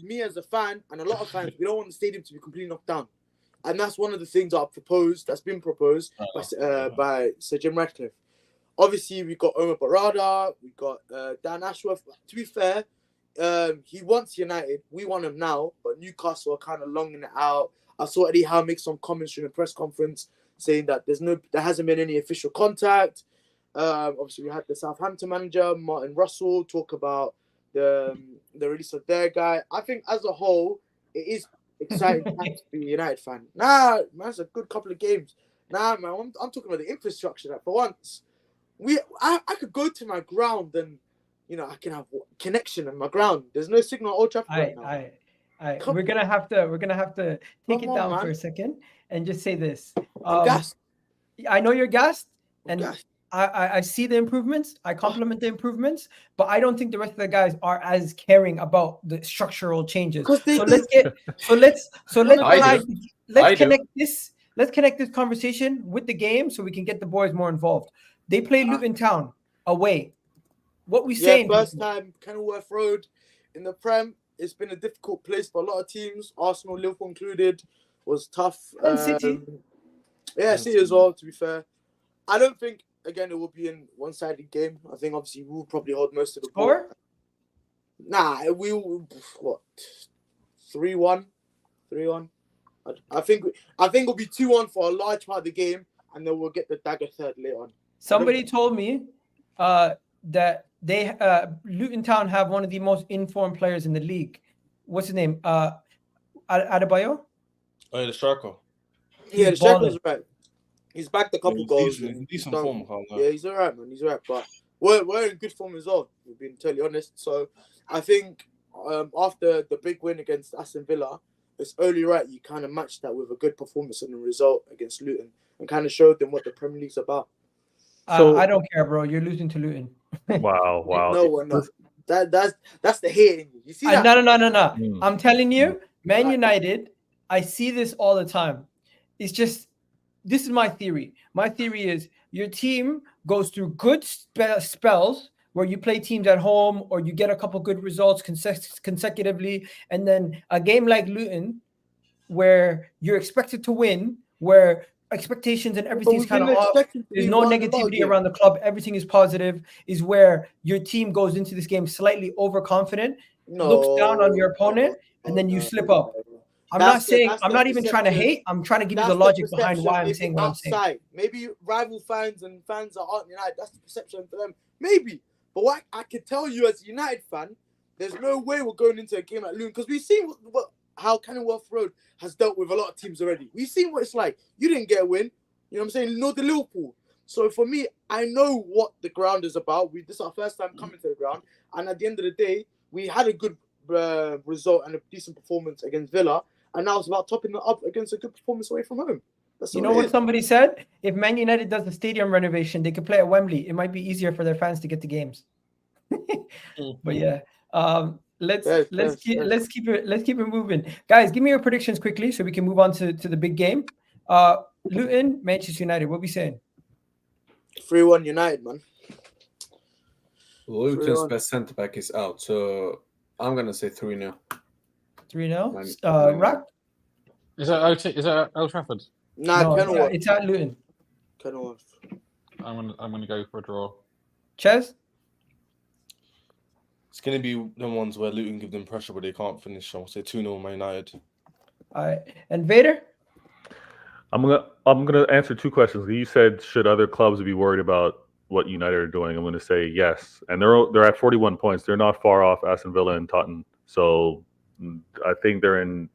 me as a fan and a lot of fans, we don't want the stadium to be completely knocked down, and that's one of the things that's been proposed by Sir Jim Ratcliffe. Obviously, we got Omar Barada, we got Dan Ashworth. To be fair, he wants United. We want him now, but Newcastle are kind of longing it out. I saw Eddie Howe make some comments during a press conference saying that there hasn't been any official contact. Obviously, we had the Southampton manager, Martin Russell, talk about the release of their guy. I think as a whole, it is exciting time to be a United fan. Nah, man, it's a good couple of games. Nah, man, I'm talking about the infrastructure. That for once, I could go to my ground and, you know, I can have connection in my ground. There's no signal at Old Trafford right now. We're gonna have to take it down for a second and just say this. I'm gassed. I know you're gassed, and gassed. I see the improvements. I compliment the improvements, but I don't think the rest of the guys are as caring about the structural changes. Let's connect this conversation with the game so we can get the boys more involved. They play Luton Town away. What we saying? First time Kenilworth Road in the Prem. It's been a difficult place for a lot of teams, Arsenal, Liverpool included. Was tough. And City. Yeah, City as well, to be fair. I don't think, again, it will be a one-sided game. I think, obviously, we'll probably hold most of the ball. Score? Nah, we will, 3-1? 3-1? I think it'll be 2-1 for a large part of the game, and then we'll get the dagger third later on. Somebody told me that they Luton Town have one of the most informed players in the league. What's his name? Adebayo? Oh, yeah, the striker. Yeah, the balling. striker's right. He's backed a couple he's goals. decent- and he's decent done- form, I can't lie. Yeah, he's alright, man. He's alright, but we're in good form as well. We've been totally honest. So I think after the big win against Aston Villa, it's only right you kind of match that with a good performance and a result against Luton, and kind of showed them what the Premier League's about. So- I don't care, bro. You're losing to Luton. Wow. No, we're not. That's the hate in you. You see that? No. Mm. I'm telling you, Man Right. United, I see this all the time. It's just, this is my theory. My theory is your team goes through good spells where you play teams at home or you get a couple good results consecutively. And then a game like Luton, where you're expected to win, where expectations and everything's we've kind of been off. expecting to There's be no won a lot of negativity games. around the club. Everything is positive. Is where your team goes into this game slightly overconfident, looks down on your opponent, and then you slip up. I'm not saying, I'm not even trying to hate. I'm trying to give you the logic behind why I'm saying what I'm saying. outside. Maybe rival fans and fans that aren't United, that's the perception for them. Maybe. But what I can tell you as a United fan, there's no way we're going into a game at Luton because we've seen how Kenilworth Road has dealt with a lot of teams already. We've seen what it's like. You didn't get a win. You know what I'm saying? Nor the Liverpool. So for me, I know what the ground is about. This is our first time coming to the ground. And at the end of the day, we had a good result and a decent performance against Villa. And now it's about topping it up against a good performance away from home. That's You all know it what is. somebody said? If Man United does the stadium renovation, they could play at Wembley. It might be easier for their fans to get to games. But yeah, let's keep it moving, guys. Give me your predictions quickly so we can move on to the big game. Luton, Manchester United. What we saying? 3-1 United, man. Luton's 3-1. best centre back is out, so I'm gonna say 3-0. 3-0. Rack? Is that Old Trafford? Nah, No, Kenilworth. it's at Luton. Kenilworth. I'm gonna go for a draw. Ches? It's going to be the ones where Luton give them pressure, but they can't finish. I'll say 2-0 Man United. All right. And Vader? I'm gonna answer two questions. You said, should other clubs be worried about what United are doing? I'm gonna say yes, and they're at 41 points. They're not far off Aston Villa and Tottenham, so I think they're in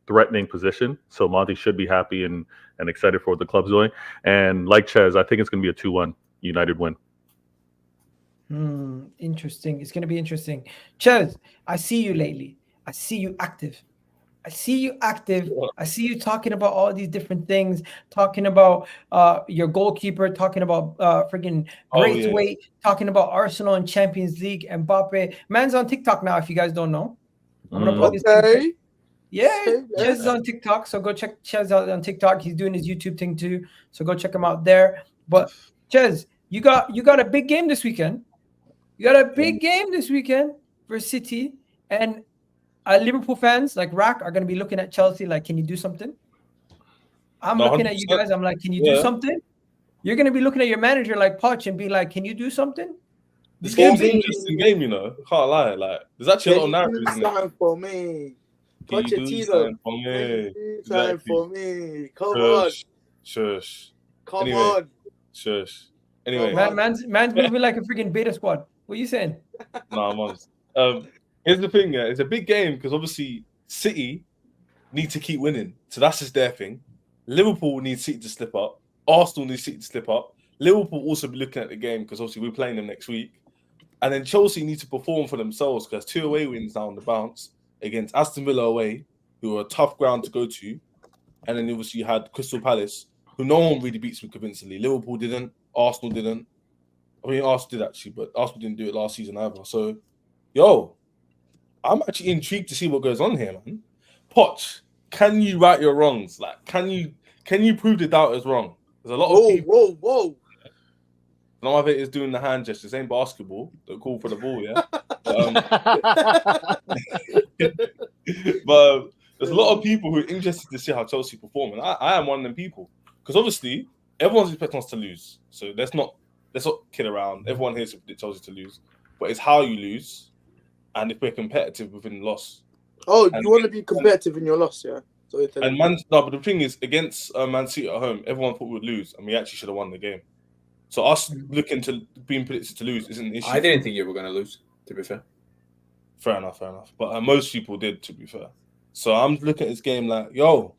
threatening position. So Monty should be happy and excited for what the club's doing. And like Ches, I think it's gonna be a 2-1 United win. Interesting. It's gonna be interesting. Ches, I see you lately. I see you active. I see you talking about all these different things, talking about your goalkeeper, talking about freaking Braithwaite, talking about Arsenal and Champions League, Mbappe. Man's on TikTok now, if you guys don't know. I'm gonna plug his thing. Yeah, Ches is on TikTok, so go check Ches out on TikTok. He's doing his YouTube thing too, so go check him out there. But Ches, you got a big game this weekend. You got a big game this weekend for City, and Liverpool fans like Rack are going to be looking at Chelsea like, can you do something? I'm looking at you guys. I'm like, can you do something? You're going to be looking at your manager like Poch and be like, can you do something? This game's an interesting game, you know. Can't lie. Like, there's actually a lot of narratives in it. Time for me. Can you do something for me? Time for me. Come on. Shush. Come Anyway. on. Shush. Anyway. Man's moving like a freaking beta squad. What are you saying? Nah, mums. Here's the thing, yeah. It's a big game because obviously City need to keep winning. So that's just their thing. Liverpool needs City to slip up. Arsenal needs City to slip up. Liverpool also be looking at the game because obviously we're playing them next week. And then Chelsea need to perform for themselves because 2 away wins now on the bounce against Aston Villa away, who are a tough ground to go to. And then obviously you had Crystal Palace, who no one really beats convincingly. Liverpool didn't. Arsenal didn't. I mean, Arsenal did actually, but Arsenal didn't do it last season either. So, I'm actually intrigued to see what goes on here, man. Poch, can you right your wrongs? Like, can you prove the doubters wrong? There's a lot of people. Whoa. None of it is doing the hand gestures. Ain't basketball. Don't call for the ball, yeah. But there's a lot of people who are interested to see how Chelsea perform, and I am one of them people. Because obviously everyone's expecting us to lose, so let's not kid around. Everyone here expects Chelsea to lose, but it's how you lose, and if we're competitive within the loss. Oh, you want to be competitive in your loss, yeah? But the thing is, against Man City at home, everyone thought we would lose, and we actually should have won the game. So us looking to being predicted to lose isn't an issue. I didn't think you were going to lose, to be fair. Fair enough. But most people did, to be fair. So I'm looking at this game like, yo,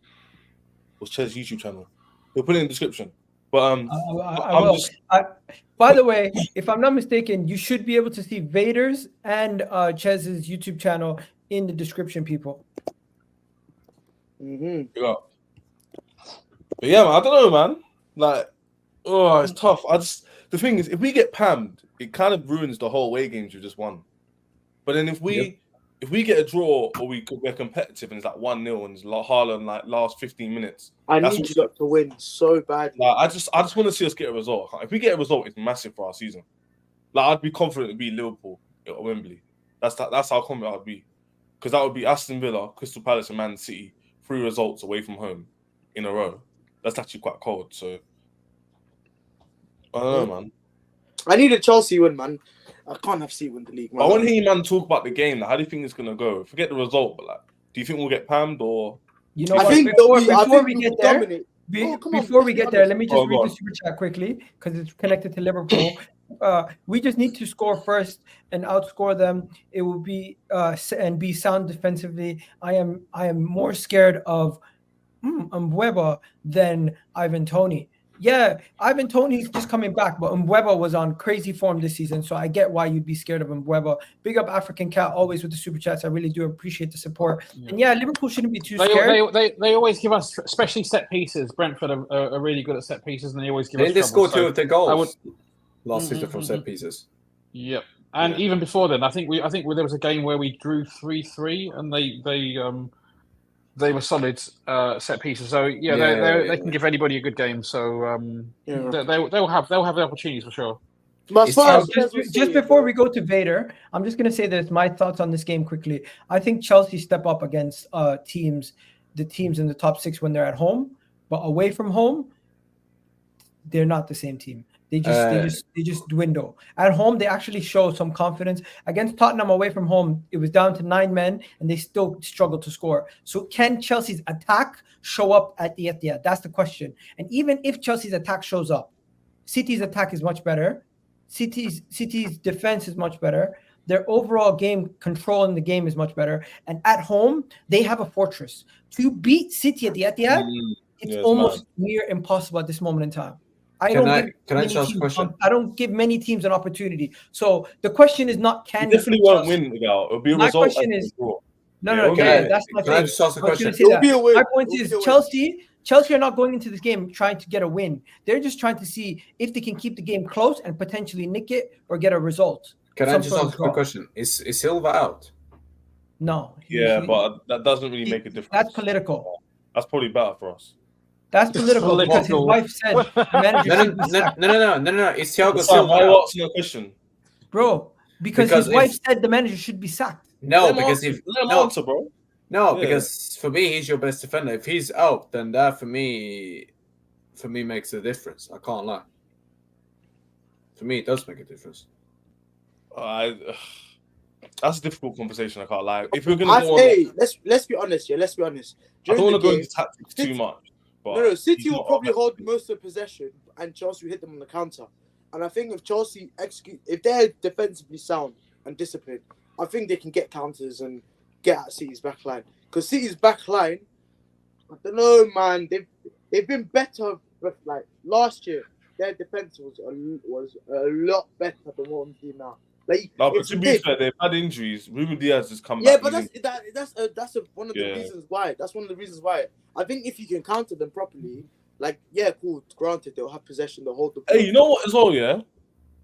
what's Chez's YouTube channel? We'll put it in the description. But I will. By the way, if I'm not mistaken, you should be able to see Vader's and Chez's YouTube channel in the description, people. Mm-hmm. Yeah. But yeah, man, I don't know, man. Like, oh, it's tough. The thing is, if we get pammed, it kind of ruins the whole away games we just won. But then if we get a draw or we're competitive and it's like 1-0 and it's Haaland like last 15 minutes, I need you to win so badly. Like, I just want to see us get a result. If we get a result, it's massive for our season. Like, I'd be confident to beat Liverpool at Wembley. That's how confident I'd be, because that would be Aston Villa, Crystal Palace, and Man City, 3 results away from home in a row. That's actually quite cold. So I don't know, man. I need a Chelsea win, man. I can't have City win the league, man. I want to hear you, man, talk about the game. Like, how do you think it's gonna go? Forget the result, but like, do you think we'll get pammed or? You know, I what? think before we get there, before we get there, let me just read the super chat quickly because it's connected to Liverpool. We just need to score first and outscore them. It will be and be sound defensively. I am more scared of Mbeumo than Ivan Toney. Yeah, Ivan Toney's just coming back, but Mbeumo was on crazy form this season, so I get why you'd be scared of Mbeumo. Big up African Cat, always with the super chats. I really do appreciate the support. Yeah. And yeah, Liverpool shouldn't be too scared. They always give us, especially set pieces. Brentford are really good at set pieces, and they always give us trouble. They scored 2 of their goals last season from set Mm-hmm. pieces. Yep. And even before then, I think there was a game where we drew 3-3, and they were solid set pieces. So they can give anybody a good game. So they'll have the opportunities for sure. Just before we go to Vader, I'm just going to say this, my thoughts on this game quickly. I think Chelsea step up against the teams in the top 6 when they're at home, but away from home, they're not the same team. They just dwindle. At home, they actually show some confidence. Against Tottenham away from home, it was down to 9 men, and they still struggled to score. So can Chelsea's attack show up at the Etihad? That's the question. And even if Chelsea's attack shows up, City's attack is much better. City's defense is much better. Their overall game control in the game is much better. And at home, they have a fortress. To beat City at the Etihad, it's almost near impossible at this moment in time. I don't give many teams an opportunity. So the question is not can you definitely won't win, Miguel. It'll be a result. My question is that's my thing. I just ask a question? My point is Chelsea are not going into this game trying to get a win. They're just trying to see if they can keep the game close and potentially nick it or get a result. Can I just ask a quick question? Is Silva out? No. But that doesn't really make a difference. That's political. That's probably better for us. That's political because his wife said the manager should be sacked. No. It's Thiago Silva. Why are you asking a question? Bro, because his wife said the manager should be sacked. No, because because for me, he's your best defender. If he's out, then that for me makes a difference. I can't lie. For me, it does make a difference. That's a difficult conversation. I can't lie. If we're gonna let's be honest. Yeah, let's be honest. I don't want to go into tactics too much. No. City will probably hold most of the possession, and Chelsea will hit them on the counter. And I think if Chelsea if they're defensively sound and disciplined, I think they can get counters and get at City's back line. Because City's back line, I don't know, man. They've been better. But like last year, their defense was a lot better than what we see now. But to be fair, they've had injuries. Ruben Diaz has come back. Yeah, but that's one of the reasons why. That's one of the reasons why. I think if you can counter them properly, cool. Granted, they'll have possession. They'll hold the ball. Hey, you know what as well? Yeah,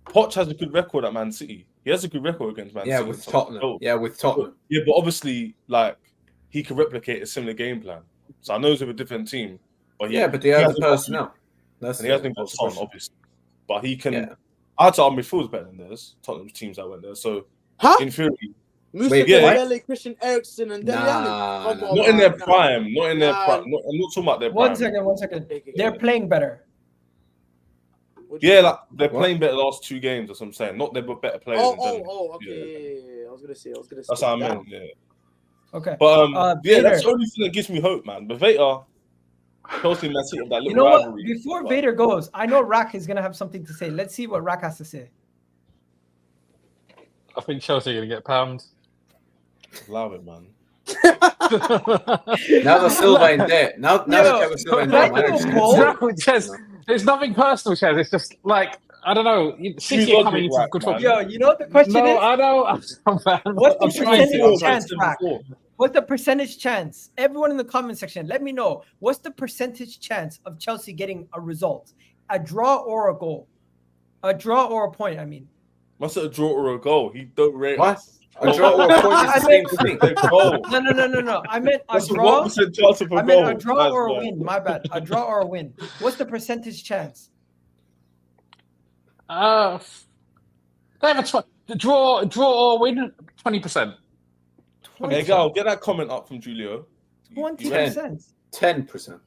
Poch has a good record at Man City. He has a good record against Man City. With Tottenham. With Tottenham. Yeah, but obviously, he could replicate a similar game plan. So I know it's with a different team. But they have the personnel. And he hasn't got Son, obviously. But he can. Yeah. I'd say our midfield's better than theirs. Tottenham's teams that went there. So, in theory, Christian Eriksen and Dele Alli. Not in their prime. Not in their prime. I'm not talking about their prime. One second. They're playing better. Yeah, they're playing better the last 2 games. That's what I'm saying. Not they're better players. Okay. Yeah. I was gonna say. That's what I meant. Yeah. Okay. But that's the only thing that gives me hope, man. But Vader, Chelsea and Man City have that little You know what? rivalry. Before Vader goes, I know Rack is gonna have something to say. Let's see what Rack has to say. I think Chelsea are going to get pound. Love it, man. Now that Silva in there. Now that Thiago Silva in there, can I do a man, poll? No, it's nothing personal, Chaz. It's just like, I don't know. City are coming into logic, good man. football. Yo, you know what the question No, is? I know. What's the I'm trying percentage to- chance, I'm Rack? before. What's the percentage chance? Everyone in the comment section, let me know. What's the percentage chance of Chelsea getting a result? A draw or a goal? A draw or a point, I mean. Must have a draw or a goal. He don't rate What? us. A draw or a point is the same thing. Goal. No. I meant a That's a draw. 1% chance of a I meant goal. a draw That's or a right. win. My bad. A draw or a win. What's the percentage chance? They have a draw or win 20%. Hey, Gal, get that comment up from Julio. 20%. 10%.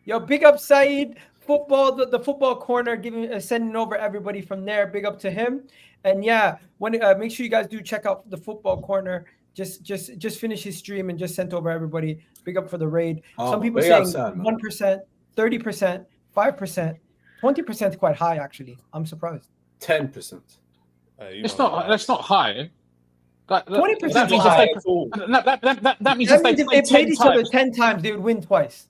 Yo, big up Saeed. Football, the football corner, sending over everybody from there. Big up to him. And yeah, make sure you guys do check out the football corner. Just finish his stream and just sent over everybody. Big up for the raid. Some people big saying outside, man. 1%, 30%, 5%, 20% is quite high actually. I'm surprised. 10%. It's not. That's not high. 20% That means high. that means That if means if they played each other 10 times, they would win twice.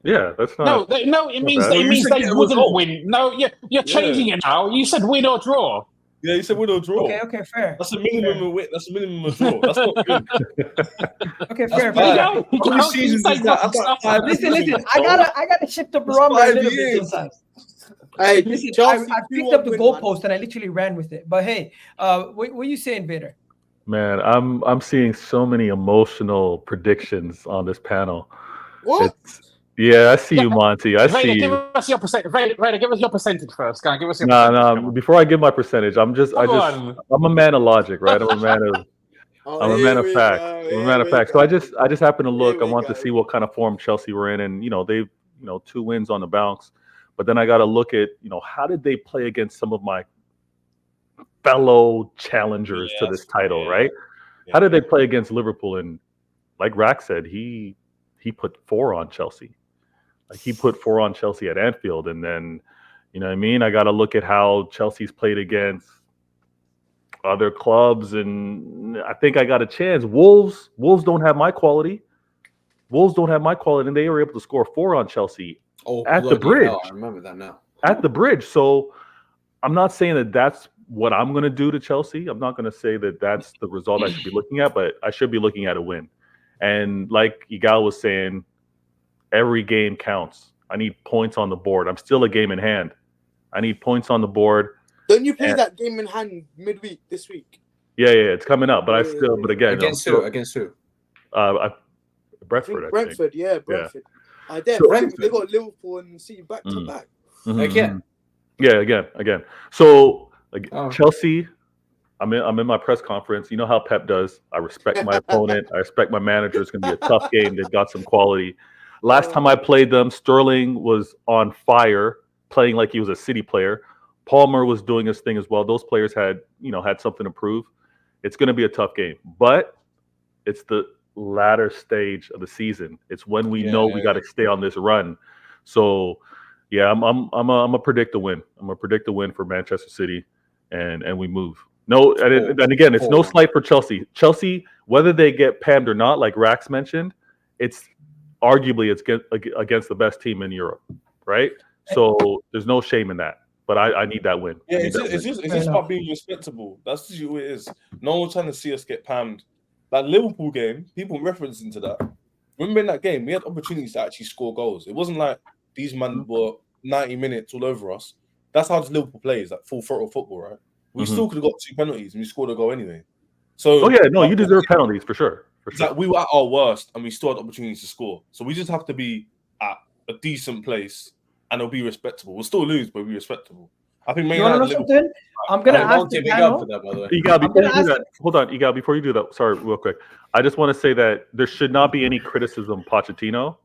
Yeah, that's not. No. It means bad. it means You they said get a wouldn't result. win. No, you're changing it now. You said win or draw. Yeah, you said win or draw. Okay, fair. That's a minimum of win. That's a minimum of draw. That's not good. Okay, That's fair. bad. How How many seasons is that? Listen. I gotta shift the barometer a little bit years. sometimes. Hey, Listen, Chelsea I picked up the goalpost and I literally ran with it. But hey, what are you saying, Vader? Man, I'm seeing so many emotional predictions on this panel. What? Yeah, I see you, Monty. I see Give you. us your percentage. Vader, give us your percentage first. Go on, give us your No, percentage. Come no. on. Before I give my percentage, I'm a man of logic, right? I'm a man of facts. I'm a man of facts. So I just happen to look. I want to see what kind of form Chelsea were in, and they've 2 wins on the bounce. But then I got to look at how did they play against some of my fellow challengers to this title, right? How did they play against Liverpool? And like Rack said, he put 4 on Chelsea. Like he put 4 on Chelsea at Anfield, and then I got to look at how Chelsea's played against other clubs, and I think I got a chance. Wolves don't have my quality. And they were able to score 4 on Chelsea at the bridge. Hell, I remember that now. At the bridge. So I'm not saying that that's what I'm going to do to Chelsea. I'm not going to say that that's the result I should be looking at, but I should be looking at a win. And like Igal was saying, every game counts. I need points on the board. I'm still a game in hand. I need points on the board. Don't you play that game in hand midweek this week? Yeah, it's coming up. But again, Against who? Against who? Brentford. Brentford. Brentford. They got Liverpool and City back to back. Again. Yeah, again. So Chelsea, I'm in my press conference. You know how Pep does. I respect my opponent. I respect my manager. It's going to be a tough game. They've got some quality. Last time I played them, Sterling was on fire, playing like he was a City player. Palmer was doing his thing as well. Those players had something to prove. It's going to be a tough game, but it's the latter stage of the season. It's when we know we got to stay on this run. So, yeah, I'm a predict a win. I'm gonna predict a win for Manchester City, and we move. No, and again, it's no slight for Chelsea. Chelsea, whether they get panned or not, like Rax mentioned, it's arguably against the best team in Europe, right? So there's no shame in that. But I need that win. Yeah, it's just about being respectable. That's just who it is. No one's trying to see us get panned. That Liverpool game, people referencing to that. Remember in that game, we had opportunities to actually score goals. It wasn't like these men were 90 minutes all over us. That's how Liverpool plays, like full throttle football, right? We still could have got 2 penalties and we scored a goal anyway. So you deserve penalties for sure. Like we were at our worst and we still had opportunities to score. So we just have to be at a decent place and it'll be respectable. We'll still lose, but we'll be respectable. I think you want to know something? I'm gonna ask the panel. For that, by the way. Igal, before you do that, hold on, Igal, before you do that, sorry, real quick. I just want to say that there should not be any criticism Pochettino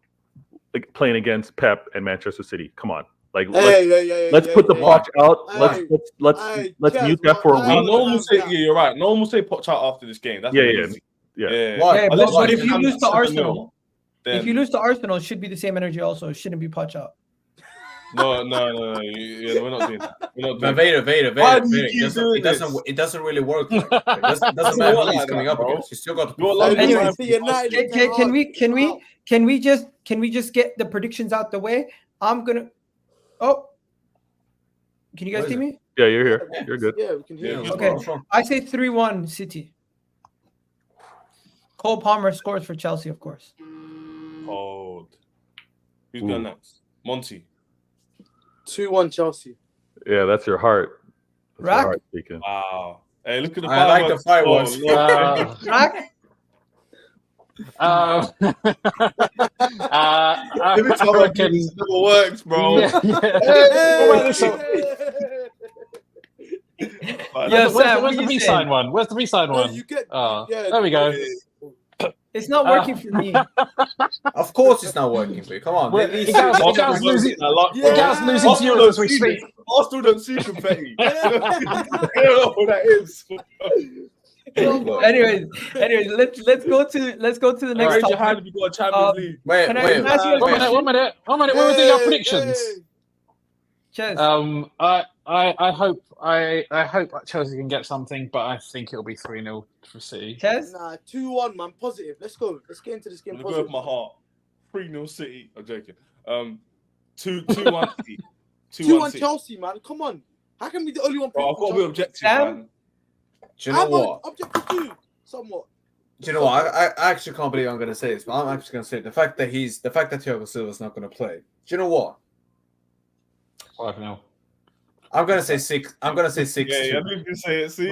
playing against Pep and Manchester City. Come on. Like let's put the Poch out. Let's mute that for a week. No one will say you're right. No one will say Poch out after this game. That's yeah. But if you lose to Arsenal, then If you lose to Arsenal, it should be the same energy. Also, it shouldn't be punch out. no, yeah, we're not doing that. We're not But doing Vader, Why do you Vader, keep doing this? it doesn't really work like that. It doesn't matter who he's coming up against. You still got to You're perform. London Anyway, man. See, United Can we just get the predictions out the way? I'm gonna. Oh, can you guys What see is me? Yeah, you're here. You're good. Yeah, we can hear Yeah, you. Okay. What's wrong? I say 3-1 City. Cole Palmer scores for Chelsea, of course. Cold. Who's Ooh. going next? Monty. 2-1 Chelsea. Yeah, that's your heart. That's your Rack? heart speaking. Wow. Hey, look at the I like the fireworks. fireworks. Rack? Every time I do this, it never works, bro. Yeah, yeah. Hey! What about this one? Yeah, Where's Sam, what the you V-sign saying? one? Where's the V-sign No, one? you get, Oh, yeah, there we go. It's not working for me. Of course, it's not working for you. Come on. Well, these- it goes Arsenal losing. don't see that luck, Yeah. bro. It goes losing to Arsenal yours don't as we see speak. this. Arsenal don't see confetti. I don't know what that is. Anyways, let's go to the next Raise your topic. hand if you got a Champions League. Wait, Can I wait. ask you a One question? minute. We're doing our predictions. Ches, I hope Chelsea can get something, but I think it'll be 3-0 for City. Ches, Nah, 2-1, man. Positive. Let's go. Let's get into this game I'm gonna go with positive. my heart. 3-0 City. I'm joking. 2-1 City. 2-1 City. Chelsea, man. Come on. How can we be the only one? Bro, I've got to be objective, Sam? man. Do you know what? Objective too, somewhat. Do you know what? I actually can't believe I'm going to say this, but I'm actually going to say it. The fact that Thiago Silva's not going to play. Do you know what? 5-0. I'm going to say 6. I'm going to say 6. Yeah, I didn't even say it. See,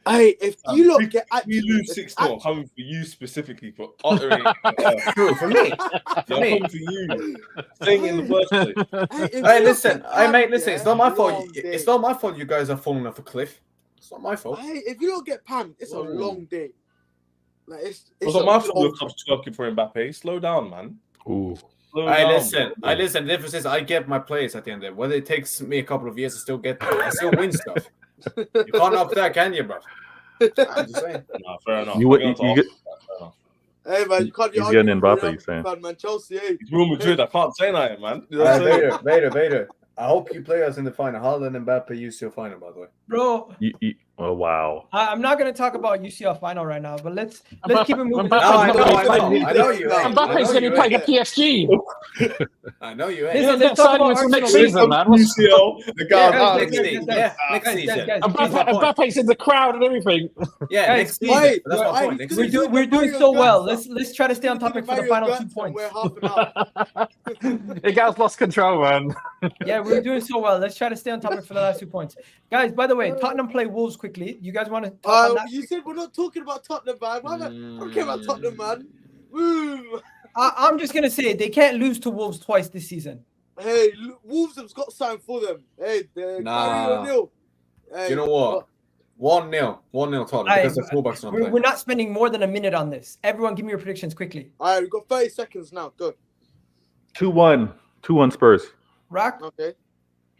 Hey, if you look get we lose 6-0. Coming for you specifically for uttering. True for me. I'm coming for you. Saying it in the first place. Hey, listen. Listen. It's not my fault. It's not my fault. You guys are falling off a cliff. It's not my fault. Hey, if you don't get panned, it's a long day. Like it's It's not my fault you're twerking for Mbappe. Slow down, man. Ooh. Slow I down, listen. bro. I listen. The difference is I get my players at the end of it. Whether it takes me a couple of years to still get there, I still win stuff. You can't up that, can you, bro? I'm just saying. Nah, fair enough. You get- Fair enough. Hey man, you can't be He's getting arguing Mbappe, for he's saying. Fan, man. Chelsea, hey. It's Real Madrid. I can't say that, man. You know what I'm saying? Vader. I hope you play us in the final. Haaland and Mbappe used your final, by the way. bro, Oh, wow. I'm not gonna talk about UCL final right now, but let's keep it moving. Mbappe- I Mbappe- know you ain't. Mbappe's going to be playing at PSG. I know you ain't. Listen, He'll let's get talk signed about until next Arsenal. season, man. UCL, the guy. Yeah, next season. Yeah, next Guys, season. guys, Mbappe's in the crowd and everything. Yeah, Guys, next season. wait, That's my wait, point. Next he's season. gonna We're doing Mario so well. Götze. Let's try to stay on topic for the final 2 points. We're half an hour. It guy's lost control, man. Yeah, we're doing so well. Let's try to stay on topic for the last 2 points. Guys, by the way, Tottenham play Wolves quickly. You guys want to talk on that? You said we're not talking about Tottenham, man. I don't care about Tottenham, man. Woo. I'm just going to say they can't lose to Wolves twice this season. Hey, Wolves have got something for them. Hey, they're Nah. 0-0. Hey, Do you know what? 1-0 Tottenham because the fullback's not We're playing. not spending more than a minute on this. Everyone give me your predictions quickly. All right, we've got 30 seconds now. Go. 2-1. 2-1 Spurs. Rock, Okay.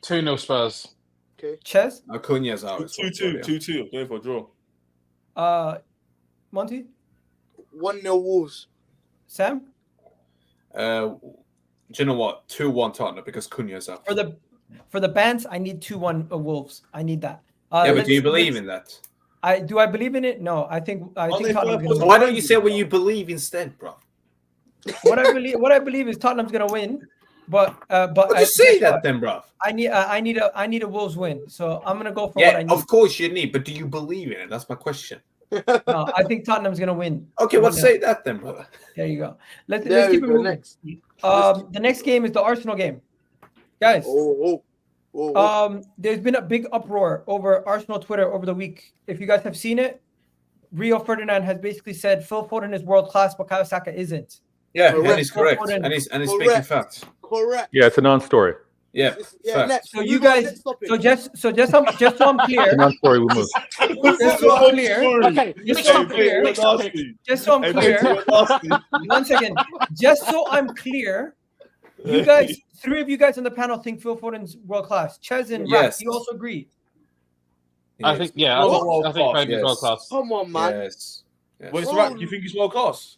2-0 Spurs. Ches, Acunha's out. 2-2. I'm going for a draw. Monty, 1-0 Wolves. Sam. Do you know what? 2-1 Tottenham because Cunha's out. For the bands, I need 2-1 Wolves. I need that. Yeah, but do you believe in that? I believe in it? No, I think Tottenham's gonna So win. why don't you say what you believe instead, bro? What I believe is Tottenham's gonna win, but Just say guess that what? then, bro. I need a Wolves win, so I'm gonna go for what Yeah, I need. of course you need, but do you believe in it? That's my question. No, I think Tottenham's gonna win. Okay, well, 1-0. say that then, brother. There you go. Let's There keep we it go. moving. Next. The next game is the Arsenal game, guys. Oh. There's been a big uproar over Arsenal Twitter over the week. If you guys have seen it, Rio Ferdinand has basically said Phil Foden is world class, but Kyle Saka isn't. Yeah, Correct. and he's correct, Foden. and he's speaking Correct. facts. Correct. Yeah, it's a non-story. Yeah, Yeah, facts. next. So you Move on, guys, next topic. so just so I'm clear. It's a non-story. We move. Just so I'm clear. Okay, Just so I'm clear. Just so I'm clear. One second. Just so I'm clear. You guys, 3 of you guys on the panel think Phil Foden's world class. Ches and Rack, Yes. you also agree. I think, yeah, Well, I think maybe yes. world class. Come on, man. Yes. Wait, so right, you think he's world class?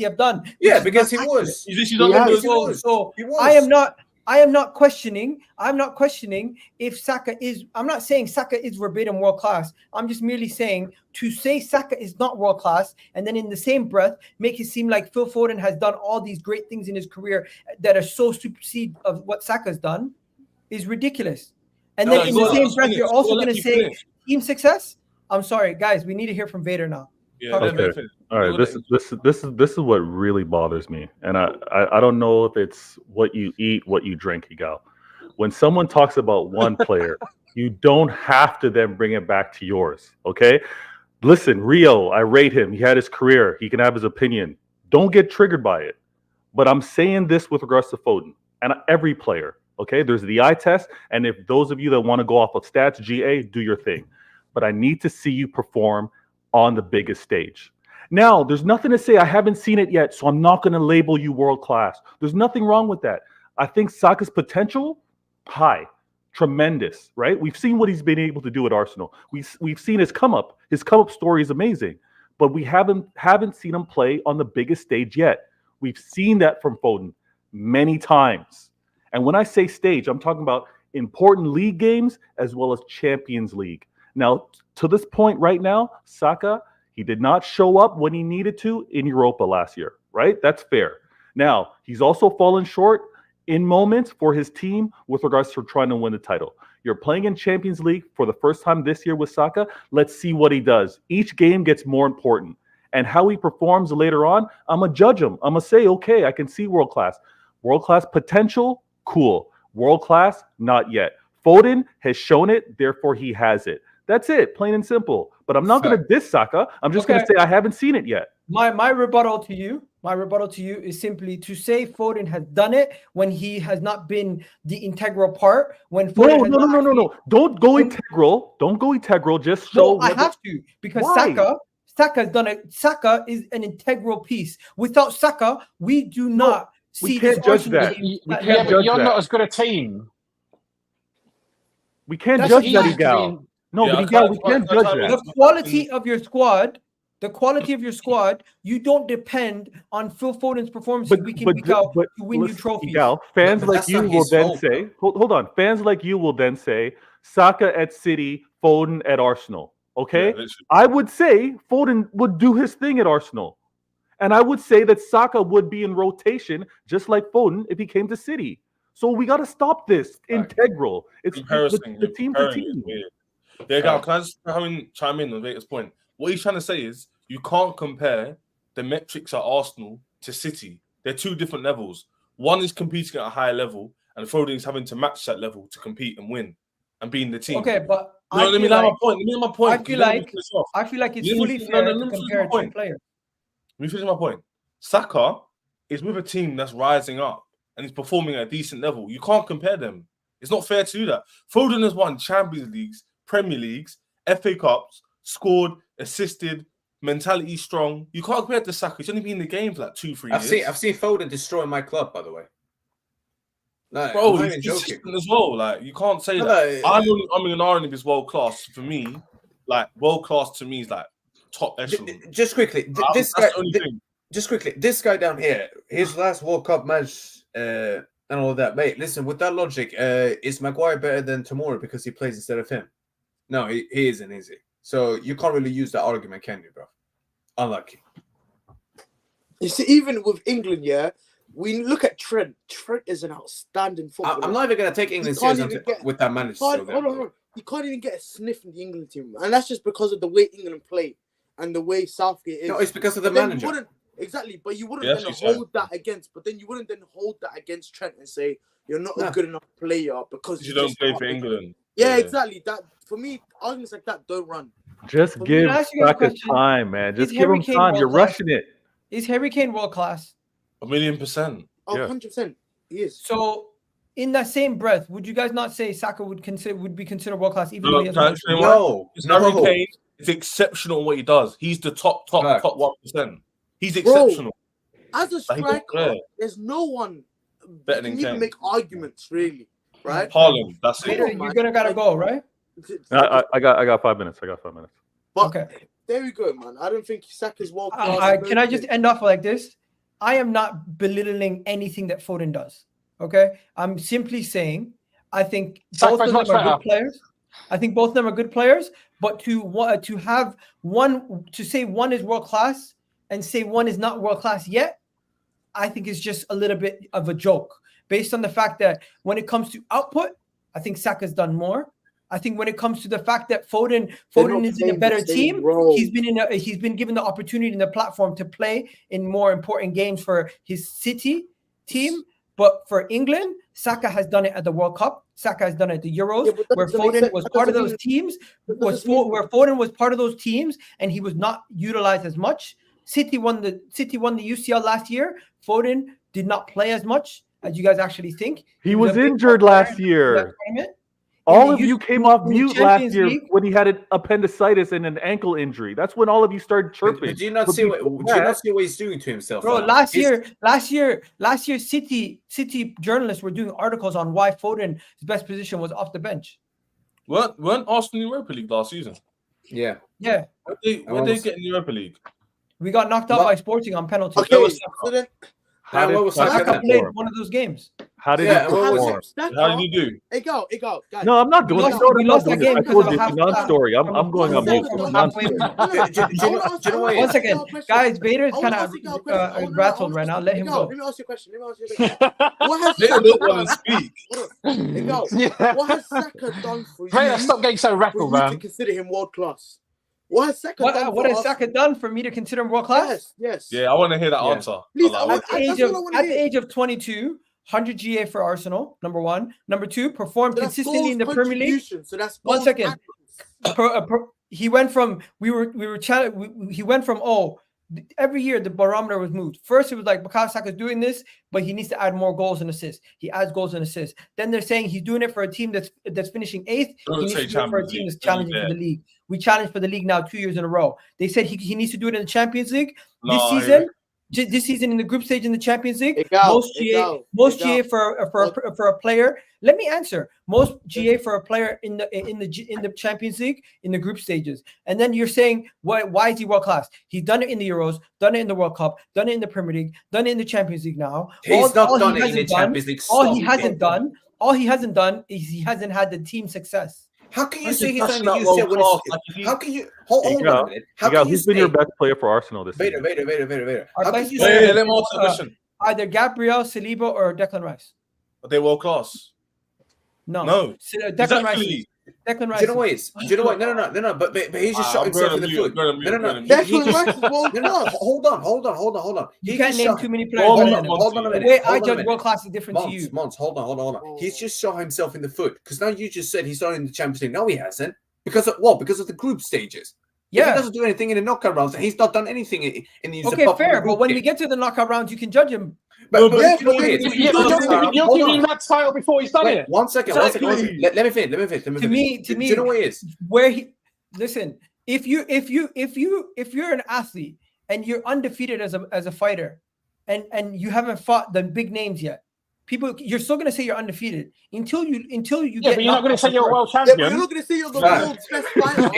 City have done. which Yeah, is because he not was. He's He not has. numbers. He was. So He was. I am not. I'm not questioning if Saka is. I'm not saying Saka is verbatim world class. I'm just merely saying to say Saka is not world class, and then in the same breath make it seem like Phil Foden has done all these great things in his career that are so supersede of what Saka's done, is ridiculous. And then in the same breath, you're also going to say team success. I'm sorry, guys. We need to hear from Vader now. Yeah, okay. All right. This is what really bothers me, and I don't know if it's what you eat, what you drink, Igal. When someone talks about one player, you don't have to then bring it back to yours. Okay. Listen, Rio, I rate him. He had his career. He can have his opinion. Don't get triggered by it. But I'm saying this with regards to Foden and every player. Okay. There's the eye test, and if those of you that want to go off of stats, GA, do your thing. But I need to see you perform on the biggest stage. Now, there's nothing to say I haven't seen it yet, so I'm not going to label you world class. There's nothing wrong with that. I think Saka's potential, high, tremendous, right? We've seen what he's been able to do at Arsenal. We've seen his come up. His come up story is amazing, but we haven't seen him play on the biggest stage yet. We've seen that from Foden many times. And when I say stage, I'm talking about important league games as well as Champions League. Now, to this point right now, Saka, he did not show up when he needed to in Europa last year, right? That's fair. Now, he's also fallen short in moments for his team with regards to trying to win the title. You're playing in Champions League for the first time this year with Saka. Let's see what he does. Each game gets more important. And how he performs later on, I'm going to judge him. I'm going to say, okay, I can see world class. World class potential, cool. World class, not yet. Foden has shown it, therefore he has it. That's it, plain and simple. But I'm not going to diss Saka. I'm just going to say I haven't seen it yet. My rebuttal to you is simply to say Foden has done it when he has not been the integral part. When Foden no. Don't go integral. Don't go integral. Just show. No, I have to, because Saka has done it. Saka is an integral piece. Without Saka, we do not see. We can't judge that. But you're not as good a team. We can't judge that, Igal. No, but Igal, we can't judge that. The quality of your squad, you don't depend on Phil Foden's performance week in, week out to win you trophies. Igal, fans like you will then say, hold on, fans like you will then say, Saka at City, Foden at Arsenal. Okay? Yeah, I would say Foden would do his thing at Arsenal. And I would say that Saka would be in rotation, just like Foden, if he came to City. So we got to stop this. Integral. It's the team to team. There, can I just chime in on Vader's point? What he's trying to say is you can't compare the metrics at Arsenal to City. They're two different levels. One is competing at a higher level, and Foden is having to match that level to compete and win and be in the team. Okay, but let me know my point. I feel like it's fully fair to compare two players. Let me finish my point. Saka is with a team that's rising up and is performing at a decent level. You can't compare them. It's not fair to do that. Foden has won Champions Leagues, Premier Leagues, FA Cups, scored, assisted, mentality strong. You can't compare it to Saka. He's only been in the game for like 2-3 years. I've seen Foden destroy my club, by the way. Like, bro, he's consistent as well. Like, you can't say that. I'm in an R if it's world class. For me, like, world class to me is like top echelon. Just quickly, this guy down here, his last World Cup match and all of that, mate. Listen, with that logic, is Maguire better than Tomori because he plays instead of him? No, he isn't, is he? So you can't really use that argument, can you, bro? Unlucky. You see, even with England, we look at Trent. Trent is an outstanding footballer. I'm not even going to take England seriously with that manager. Hold on. You can't even get a sniff in the England team. And that's just because of the way England play and the way Southgate is. No, it's because of the manager. Exactly, but you wouldn't hold that against Trent and say you're not a good enough player because you don't play for England. Yeah, exactly. That for me, arguments like that don't run. Just give Saka time, man. Just give him time. You're rushing it. Is Harry Kane world class? 1,000,000%. Oh, 100%. He is. So, in that same breath, would you guys not say Saka would be considered world class even though he has Harry Kane is exceptional in what he does. He's the top 1%. He's exceptional. Bro, as a striker, there's no one better than Kane. You can make arguments, really, right? Haaland, that's it. You're gonna go, right? I got 5 minutes. But okay, there we go, man. I don't think Saka's world class. Can I just end off like this? I am not belittling anything that Foden does. Okay, I'm simply saying I think Saka's both of them much are better. good players. I think both of them are good players, but to have one to say one is world class and say one is not world class yet, I think is just a little bit of a joke based on the fact that when it comes to output, I think Saka's done more. I think when it comes to the fact that Foden not is in a playing the better same team, role. he's been given the opportunity and the platform to play in more important games for his City team. But for England, Saka has done it at the World Cup. Saka has done it at the Euros, Yeah, but that where doesn't make Foden sense. was That part of doesn't those teams. that doesn't mean- Where Foden was part of those teams, and he was not utilized as much. City won the UCL last year. Foden did not play as much as you guys actually think. He was a big injured player last in that year. tournament. All the of you youth- came off in the mute last Champions year League. when he had an appendicitis and an ankle injury. That's when all of you started chirping. But do you not But see what? before Do you that- not see what he's doing to himself? Bro, now? last He's- year, City journalists were doing articles on why Foden's best position was off the bench. Weren't Arsenal in Europa League last season? Yeah. Yeah, When they get in Europa League? we got knocked out But- by Sporting on penalty. Okay, was so then How what did was Saka Saka Saka played perform? one of those games. How did Yeah, he what was perform? How did you do? Hey, go, guys. No, I'm not doing lost- it. You know what we I'm lost not that doing game it. I because told of you it's a half- non-story. I'm going on mute. from It's a halfway. non-story. Do you know what? One second, guys. Vader is I kind wanna of ask you a question. I wanna rattled ask- right now. Let him go. Let me ask you a question. What has They Saka don't want to done? speak. Hey, go. Yeah. What has Saka done for you? Vader, stop getting so For rattled, you to man. consider him world class. What has Saka done? What for has us? Saka done for me to consider him world class? Yes. Yeah, I want to hear that Yeah. answer. Please, Allow I it. want- At that's all I wanna the hear. age of 22, 100 GA for Arsenal. Number one. Number two, performed So that's consistently in the goals Premier League. contribution. So that's One goals second. and- He went from he went from every year the barometer was moved. First, it was like Bukayo Saka's doing this, but he needs to add more goals and assists. He adds goals and assists. Then they're saying he's doing it for a team that's finishing 8th. Don't He needs say to do it for a Champions team League. that's challenging for the league. We challenged for the league now 2 years in a row. They said he needs to do it in the Champions League this No, season. This season in the group stage in the Champions League, most GA for a player. Let me answer. Most GA for a player in the Champions League in the group stages. And then you're saying why is he world class? He's done it in the Euros, done it in the World Cup, done it in the Premier League, done it in the Champions League now. He's not done it in the Champions League. All he hasn't done is he hasn't had the team success. How can you That's say he's just not in the not UCL when world it's, class. Like, how can you hold on a minute? How Miguel, can you who's been your say best player for Arsenal this season? Vader? Our How can best you player- say Let me answer the question. Either Gabriel, Saliba, or Declan Rice. Are they world class? No. No. Declan Rice. Exactly. Declan Rice. Do you know what it is? Do you know what? No. But he's just shot I'm himself going in the to foot. mute, I'm going to No. mute. He Declan just- Rice is world No. class. Hold on. You He can't just name shot- too many players. Hold better on, than him. Hold on a The minute. way I hold on a judge minute. world class is different to you. Months, hold on. He's just shot himself in the foot because now you just said he's not in the Champions League. No, he hasn't. Because of what? Because of the group stages. If he Yeah. doesn't do anything in the knockout rounds, he's not done anything in the Okay, fair. But when we get to the knockout rounds, you can judge him. but yeah, you know what but it is? then- You're Hold giving on. that title before he's done Wait, it. one second. Exactly. Let me finish. To me, Do you know what it is? where he listen, if you're an athlete and you're undefeated as a fighter, and you haven't fought the big names yet, you're still gonna say you're undefeated until you Yeah, get. but you're not knocked going to out say the you're a first. world Yeah, but you're champion. not going to say you're the Right. world's best fighter.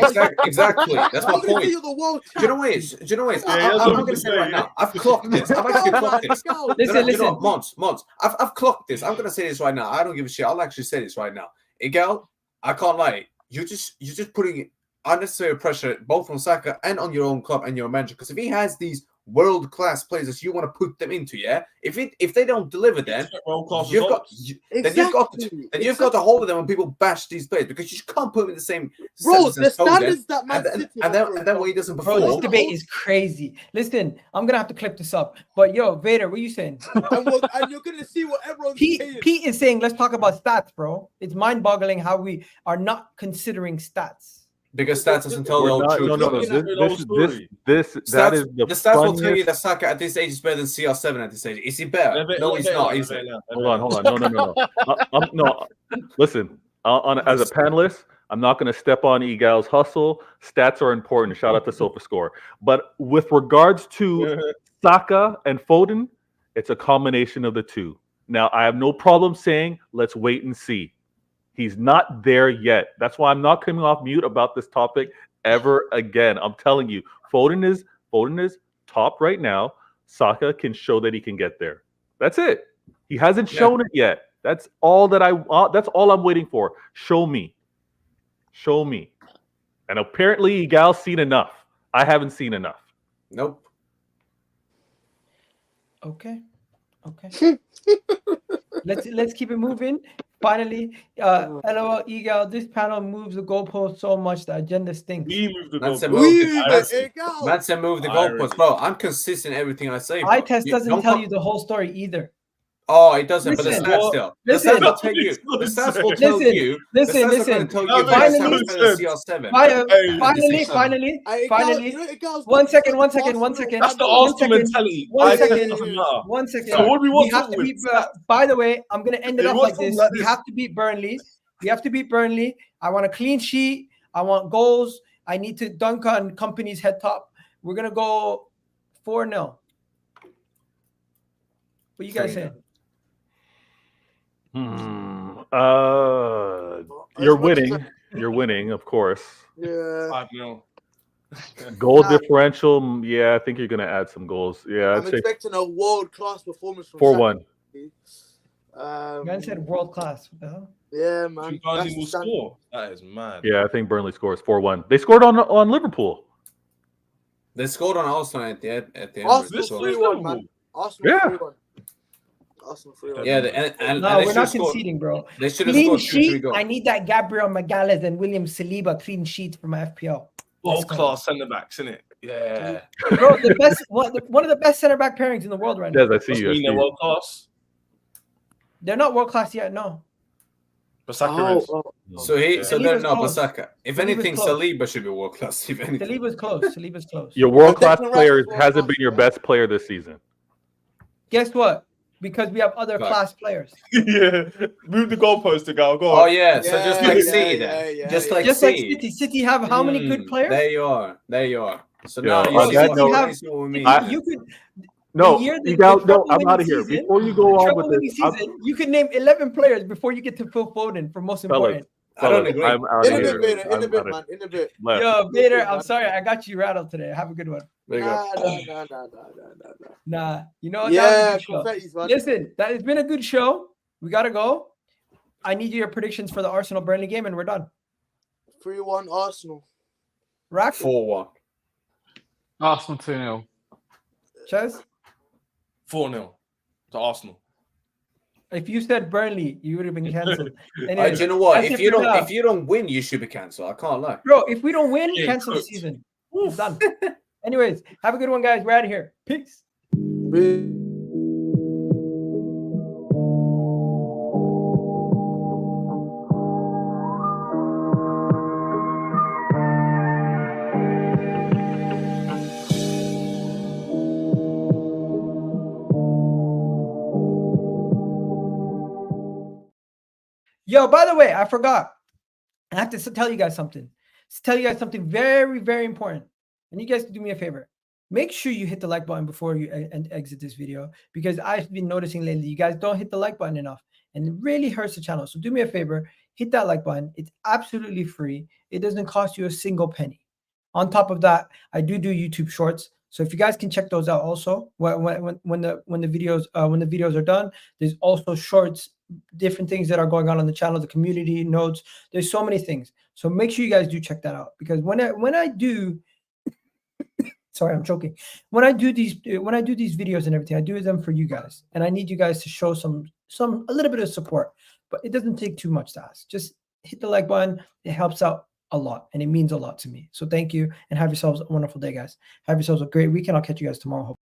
Exactly. That's I'm my not going to say point. you're the world Do you know champ. what it is? Do you know what it is? Yeah, I'm that's going what to I'm say right saying. now. I've clocked this. I've actually clocked this. Go. Listen. Months. I've clocked this. I'm gonna say this right now. I don't give a shit. I'll actually say this right now. Miguel, I can't lie. You're just putting unnecessary pressure both on Saka and on your own club and your manager. Because if he has these world-class players that you want to put them into, yeah. If they don't deliver, then World class you've got Exactly. you've got to hold of them when people bash these players because you just can't put them in the same Bro, sentence the as Foden. standards that Man City and then when he doesn't Bro, this perform, debate is crazy. Listen, I'm gonna have to clip this up. But yo, Vader, what are you saying? and you're going to see what everyone's saying. Pete is saying, let's talk about stats, bro. It's mind-boggling how we are not considering stats. because stats doesn't tell the We're whole not- truth. no. Looking at the whole story. That Stats, is the the stats will tell you funniest- that Saka at this age is better than CR7 at this age. Is he better? No, he's not. Is he? Hold on. No. Listen, as a panelist, I'm not going to step on Egal's hustle. Stats are important. Shout out to SofaScore. But with regards to Saka and Foden, it's a combination of the two. Now, I have no problem saying let's wait and see. He's not there yet. That's why I'm not coming off mute about this topic ever again. I'm telling you, Foden is top right now. Saka can show that he can get there. That's it. He hasn't Yeah. shown it yet. That's all that that's all I'm waiting for. Show me. Show me. And apparently Igal's seen enough. I haven't seen enough. Nope. Okay. Let's keep it moving. Finally, LOL Egal, this panel moves the goalpost so much the agenda stinks. We moved the Man said goalpost. move the I reckon. goalpost, bro. I'm consistent in everything I say. Eye bro. test You doesn't don't tell come- you the whole story either. Oh, it doesn't. But the Listen, stats still. The listen. stats will tell you. The stats will tell Listen, you. listen, The stats are listen. going to tell That you. makes Finally- no sense. CR7. Finally. One second. That's the Arsenal mentality. One I second. think it doesn't matter. 1 second. So what do we want have to to win? beat. By the way, I'm gonna end it It off was like something this. like We this. have to beat Burnley. I want a clean sheet. I want goals. I need to dunk on Company's head top. We're gonna go 4-0. What you guys say? You're winning. You're winning, of course. Yeah. 5-0. Goal differential. Yeah, I think you're gonna add some goals. Yeah, I'm I'd say expecting a world-class performance from 4-1. Saka. Man said world class. What the hell? Yeah, man. Burnley That's will the standard. score. That is mad. Yeah, I think Burnley scores 4-1. They scored on Liverpool. They scored on Arsenal at the end. Arsenal This so. 3-1, man. Arsenal Yeah. 3-1. Arsenal 3-1. Yeah, No, they we're should not have scored. conceding, bro. They should have Clean scored 2-3 sheet. goals. I need that Gabriel Magalhaes and William Saliba clean sheets for my FPL. World class centre backs, isn't it? Yeah. Bro, the best one of the best center back pairings in the world right now. Yes, I see Doesn't you. I mean see they're you. world class. They're not world class yet. No. But Saka is. So they're Saliba's not close. Basaka. If Saliba's anything, close. Saliba should be world class. If anything. Saliba's close. Saliba's close. Your world class Declan Rice player is world hasn't class, been your yeah. best player this season. Guess what? Because we have other Right. class players. Yeah. Move the goalpost to go. Go Oh on. yeah, so just like Yeah, City yeah, then. yeah, Just yeah. like Just like City. City. City have how many good players? There you are. So Yeah, now on you that see note- what we mean. You could No, the year that- you got, the no, treble I'm out of winning here. season- Before you go on treble with winning this, I'm- season, you could name 11 players before you get to Phil Foden for most important. I don't fellas, agree. I'm out In of a here. bit, Vader. In I'm a bit, outta- man. In a bit. left. Yo, Vader, man. I'm sorry. I got you rattled today. Have a good one. There you go. Nah, you know what? Yeah, That was a good show. confetti's, man. Listen, that has been a good show. We got to go. I need your predictions for the Arsenal Burnley game, and we're done. 3-1 Arsenal. Rack, 4-1. Arsenal 2-0. Ches, 4-0 to Arsenal. if you said Burnley, you would have been cancelled. Do Anyways, you know what? that's If it you for now. don't win, you should be cancelled. I can't lie. Bro, if we don't win, Yeah, cancel the cooked. season. It's done. Anyways, have a good one, guys. We're out of here. Peace. Yo, by the way, I forgot. I have to tell you guys something. Very, very important. And you guys do me a favor. Make sure you hit the like button before you exit this video, because I've been noticing lately you guys don't hit the like button enough, and it really hurts the channel. So do me a favor, hit that like button. It's absolutely free. It doesn't cost you a single penny. On top of that, I do YouTube Shorts. So if you guys can check those out also, when the videos are done, there's also shorts, different things that are going on the channel, the community notes. There's so many things. So make sure you guys do check that out, because when I do, sorry, I'm choking. When I do these videos and everything, I do them for you guys, and I need you guys to show a little bit of support. But it doesn't take too much to ask. Just hit the like button. It helps out a lot, and it means a lot to me. So thank you, and have yourselves a wonderful day, guys. Have yourselves a great weekend. I'll catch you guys tomorrow.